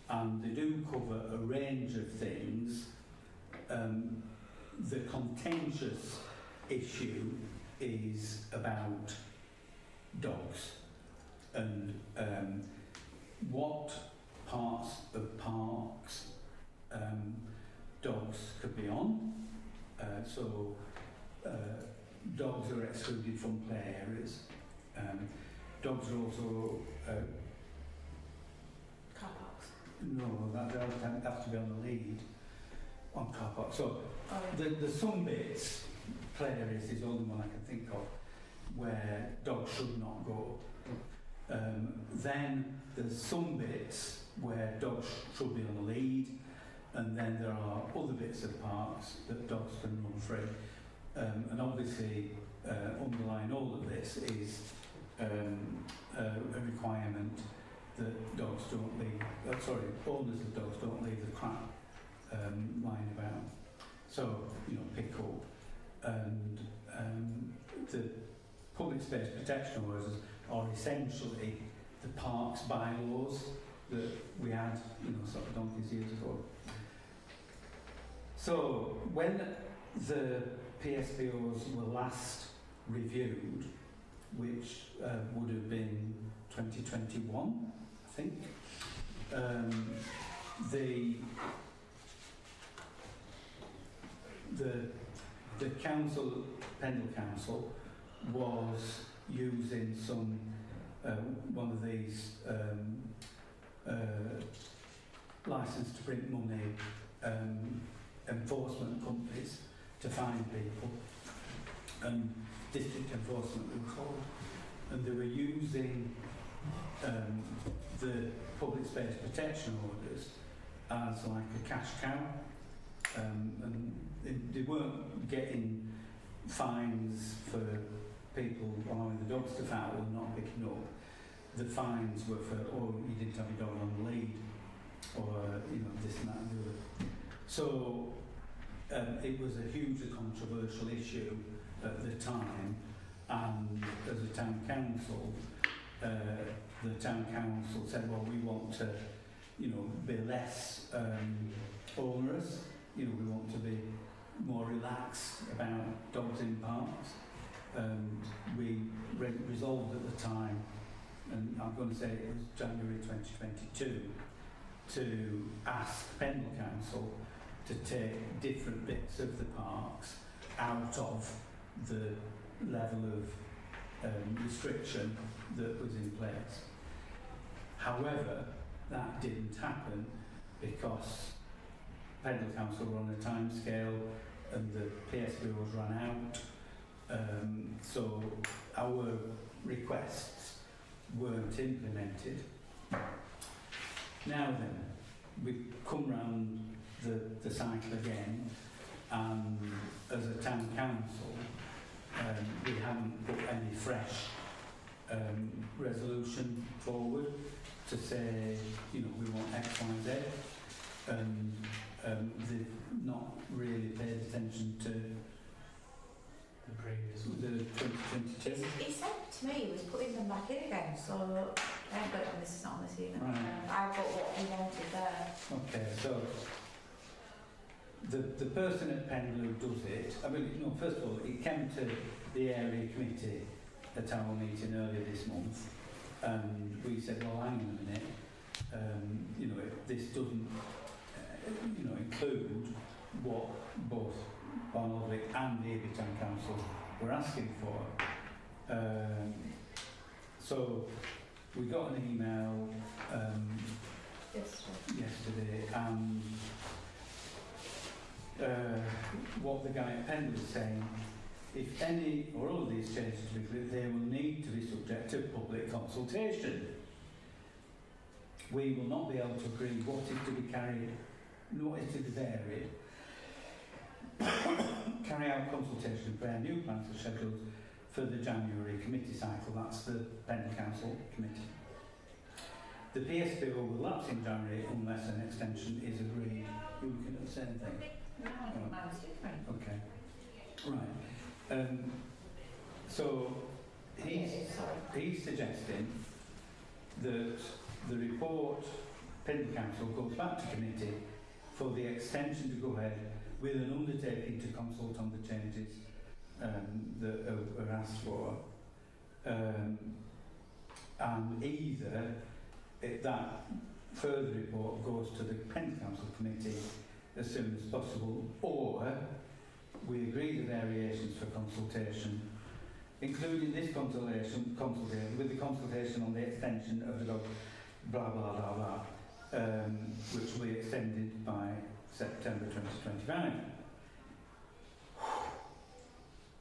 Speaker 1: and they do cover a range of things. The contentious issue is about dogs and what parts of parks dogs could be on. Dogs are excluded from play areas. Dogs are also
Speaker 10: Car parks.
Speaker 1: no, that has to be on the lead on car parks. So
Speaker 10: Oh, yeah.
Speaker 1: there's some bits, play areas is the only one I can think of, where dogs should not go. Then there's some bits where dogs should be on the lead, and then there are other bits of parks that dogs can run free. And obviously, underlying all of this is a requirement that dogs don't leave, owners of dogs don't leave the crap lying about. So, pick up. And the public space protection orders are essentially the parks bylaws that we had, sort of donkeys years ago. So, when the PSPOs were last reviewed, which would have been 2021, I think, the council, Pendle Council, was using some one of these license to print money enforcement companies to find people, and district enforcement they were called, and they were using the public space protection orders as like a cash cow, and they weren't getting fines for people allowing the dogs to foul and not picking up. The fines were for, you didn't have your dog on the lead, or this and that and the other. So it was a hugely controversial issue at the time, and as a town council, the town council said, well, we want to, be less onerous. We want to be more relaxed about dogs in parks. We resolved at the time, and I'm going to say it was January 2022, to ask Pendle Council to take different bits of the parks out of the level of restriction that was in place. However, that didn't happen because Pendle Council were on a time scale and the PSBOs ran out. So our requests weren't implemented. Now then, we've come round the cycle again, and as a town council, we haven't put any fresh resolution forward to say, we want X, Y, Z, and they've not really paid attention to
Speaker 3: The previous one.
Speaker 1: the 2022.
Speaker 2: He said to me he was putting them back in again, so I haven't got it on this, it's not on this email.
Speaker 1: Right.
Speaker 2: I've got what he wanted there.
Speaker 1: Okay, so the person at Pendle who does it, first of all, it came to the area committee at our meeting earlier this month, and we said, well, hang on a minute, this doesn't, include what both Barnoldswick and the Abbey Town Council were asking for. So we got an email yesterday, and what the guy at Pendle was saying, if any or all of these changes to be clear, they will need to be subject to public consultation. We will not be able to agree what is to be carried, what is to be varied, carry out consultation and prepare new plans for schedules for the January committee cycle. That's the Pendle Council committee. The PSPO will lapse in January unless an extension is agreed. You're looking at the same thing?
Speaker 2: No, I think mine was different.
Speaker 1: Okay. Right. So he's suggesting that the report, Pendle Council, goes back to committee for the extension to go ahead with an undertaking to consult on the changes that are asked for. And either that further report goes to the Pendle Council committee as soon as possible, or we agree the variations for consultation, including this consultation with the consultation on the extension of the dog, blah blah blah blah, which will be extended by September 2025,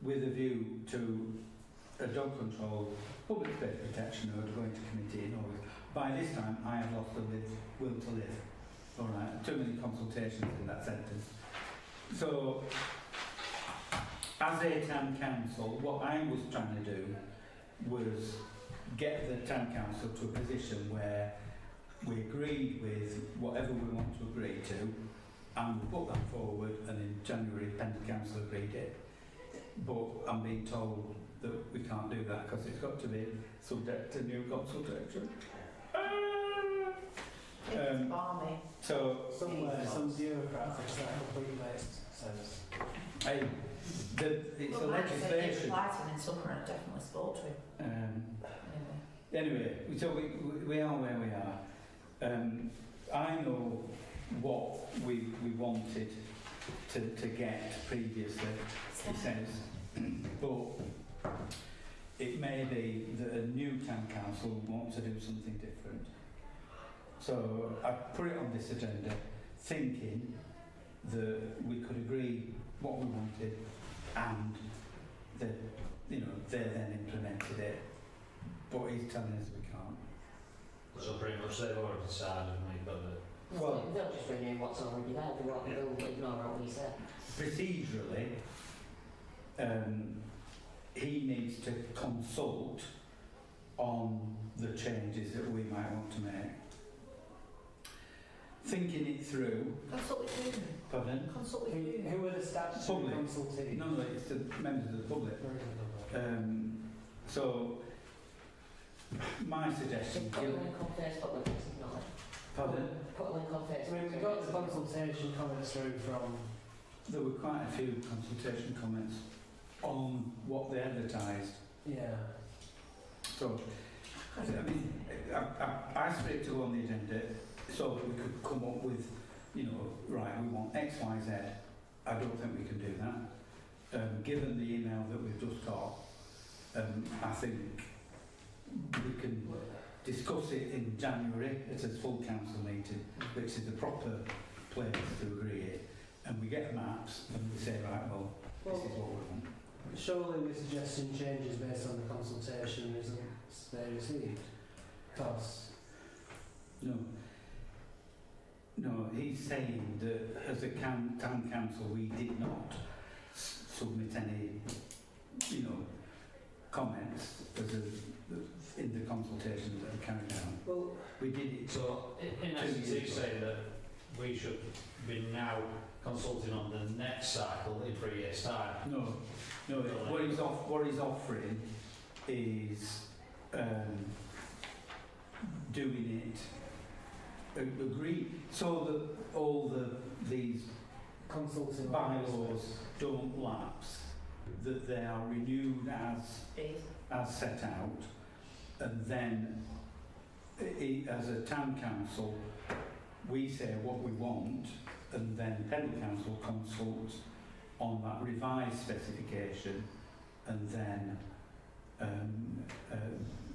Speaker 1: with a view to a dog control public space protection order going to committee in August. By this time, I have lost the will to live. All right, too many consultations in that sentence. So, as a town council, what I was trying to do was get the town council to a position where we agreed with whatever we want to agree to, and we put that forward, and in January, Pendle Council agreed it. But I'm being told that we can't do that because it's got to be subject to new consultation.
Speaker 2: It's balmy.
Speaker 1: So,
Speaker 3: Somewhere, some bureaucrat thinks that completely makes sense.
Speaker 1: it's
Speaker 2: Well,
Speaker 1: a
Speaker 2: like I said,
Speaker 1: legislation.
Speaker 2: I applied to him in summer and I definitely spoke to him.
Speaker 1: Anyway, so we are where we are. I know what we wanted to get previously, it says, but it may be that a new town council wants to do something different. So I put it on this agenda thinking that we could agree what we wanted and that, they then implemented it. But he's telling us we can't.
Speaker 11: So pretty much they've already decided and we've got it.
Speaker 12: Well, they'll just renew what's already there, they'll ignore what we said.
Speaker 1: Procedurally, he needs to consult on the changes that we might want to make. Thinking it through.
Speaker 2: Consult with who?
Speaker 1: Pardon?
Speaker 2: Consult with who?
Speaker 3: Who are the statutory
Speaker 1: Public.
Speaker 3: consultees?
Speaker 1: No, it's the members of the public. So, my suggestion...
Speaker 12: Put a link on Facebook with this, ignore it.
Speaker 1: Pardon?
Speaker 12: Put a link on Facebook.
Speaker 3: I mean, we got the consultation comments through from...
Speaker 1: There were quite a few consultation comments on what they advertised.
Speaker 3: Yeah.
Speaker 1: So, I mean, I split it to go on the agenda so that we could come up with, right, we want X, Y, Z. I don't think we can do that. Given the email that we've just got, I think we can discuss it in January at a full council meeting, which is the proper place to agree it. And we get maps and we say, right, well, this is what we want.
Speaker 3: Surely we're suggesting changes based on the consultation results they received. Because...
Speaker 1: No, he's saying that as a town council we did not submit any, comments in the consultation that were carried out.
Speaker 3: Well,
Speaker 1: we did it.
Speaker 11: So, in essence, he's saying that we should be now consulting on the next cycle in 3 years' time.
Speaker 1: No. What he's offering is doing it. Agree so that all these
Speaker 3: consulting
Speaker 1: bylaws don't lapse, that they are renewed as set out, and then as a town council we say what we want, and then Pendle Council consults on that revised specification, and then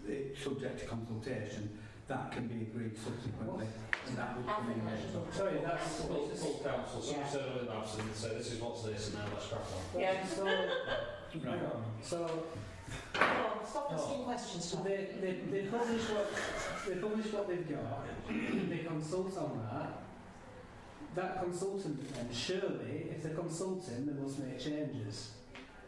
Speaker 1: it's subject to consultation. That can be agreed subsequently, and that would come in later.
Speaker 3: sorry, that's...
Speaker 11: Full council, some said with absence, so this is what's this, and now let's crack on.
Speaker 10: Yeah.
Speaker 3: So,
Speaker 1: Right.
Speaker 3: so
Speaker 10: Stop asking questions,
Speaker 3: So
Speaker 10: Tom.
Speaker 3: they publish what they've got, they consult on that, that consultant then, surely, if they're consulting, they must make changes.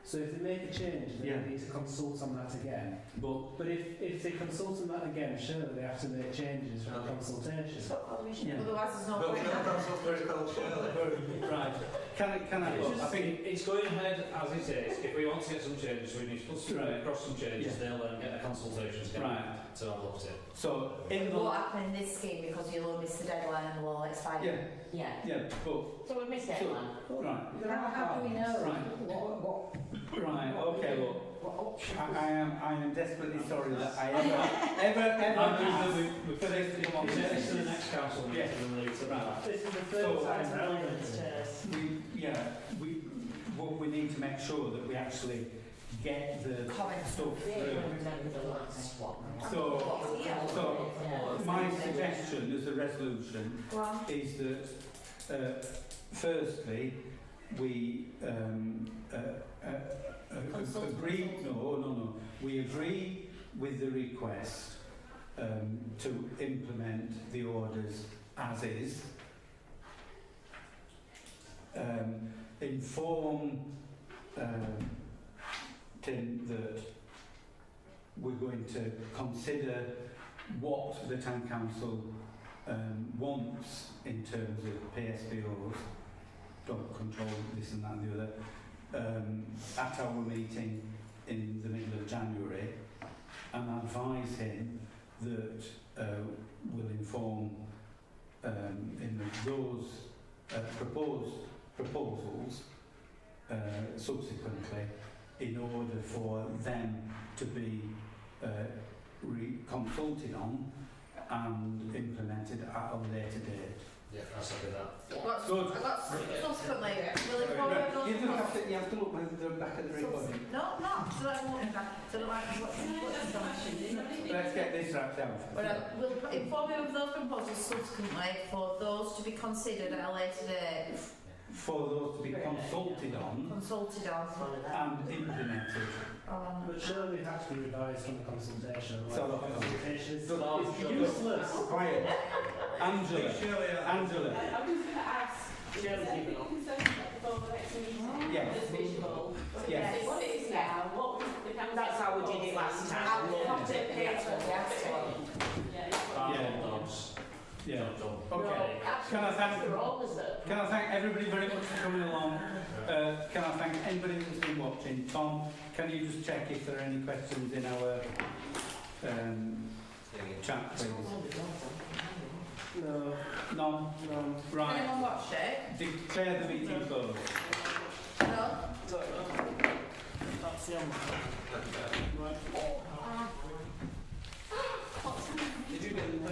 Speaker 3: So if they make a change, then
Speaker 1: Yeah.
Speaker 3: they need to consult on that again.
Speaker 1: But
Speaker 3: But if they consult on that again, surely they have to make changes from the consultation.
Speaker 1: yeah.
Speaker 2: Otherwise there's no
Speaker 4: But we
Speaker 2: point
Speaker 4: don't
Speaker 2: having
Speaker 4: have some very cold Shirley.
Speaker 1: Right. Can I? I think
Speaker 11: It's going ahead as it is. If we want to get some changes, we need to put across some changes.
Speaker 1: Yeah.
Speaker 11: They'll then get a consultation together
Speaker 1: right.
Speaker 11: to have a look at it.
Speaker 1: So in
Speaker 2: it
Speaker 1: the
Speaker 2: won't happen in this scheme because you'll miss the deadline and the law expire.
Speaker 1: yeah
Speaker 12: Yeah.
Speaker 1: yeah but
Speaker 12: So we missed that one.
Speaker 1: right
Speaker 5: How do we know?
Speaker 1: right right okay look. I am desperately sorry that I ever for this to come on
Speaker 11: Is it to the next council meeting?
Speaker 1: Yeah.
Speaker 11: And leave it at that?
Speaker 3: This is the third
Speaker 1: So-
Speaker 3: time round.
Speaker 1: we need to make sure that we actually get the
Speaker 2: Comment.
Speaker 1: stuff
Speaker 12: They
Speaker 1: through.
Speaker 12: remember the last one.
Speaker 1: So
Speaker 12: Yeah.
Speaker 1: my suggestion as a resolution
Speaker 2: Go on.
Speaker 1: is that firstly we agree we agree with the request to implement the orders as is, inform Tim that we're going to consider what the town council wants in terms of PSBOs, dog control, this and that and the other, at our meeting in the middle of January, and advise him that we'll inform in those proposals subsequently, in order for them to be consulted on and implemented at a later date.
Speaker 11: Yeah, that's like that.
Speaker 1: Good.
Speaker 2: Subsequently, will it follow those
Speaker 1: You
Speaker 2: proposals?
Speaker 1: have to look when they're back at the recording.
Speaker 2: No, so that's what so like what's
Speaker 1: Let's get this wrapped out.
Speaker 2: Well, we'll inform you of those proposals subsequently for those to be considered at a later date,
Speaker 1: For those to be consulted on
Speaker 2: consulted on.
Speaker 1: and implemented.
Speaker 3: But surely it has to be revised from the consultation.
Speaker 1: So,
Speaker 3: Otherwise the consultation is
Speaker 1: so-
Speaker 3: useless.
Speaker 1: Quiet. Angela. Angela.
Speaker 6: I'm just going to ask, you know, if you concerned about the next meeting,
Speaker 1: Yes.
Speaker 6: it's visual.
Speaker 1: Yes.
Speaker 6: What it is now, what was the council...
Speaker 10: That's how we did it last time.
Speaker 2: That's what we asked for.
Speaker 6: Yeah, it's fine.
Speaker 1: Yeah.
Speaker 11: Dogs.
Speaker 1: Yeah.
Speaker 11: Done.
Speaker 1: Okay. Can I thank everybody very much for coming along? Can I thank anybody that's been watching? Tom, can you just check if there are any questions in our chat, please?
Speaker 3: No.
Speaker 1: None?
Speaker 3: No.
Speaker 1: Right.
Speaker 2: Anyone watch it?
Speaker 1: Declare the meeting closed.
Speaker 2: No?
Speaker 3: That's the end. Right.
Speaker 11: Did you get the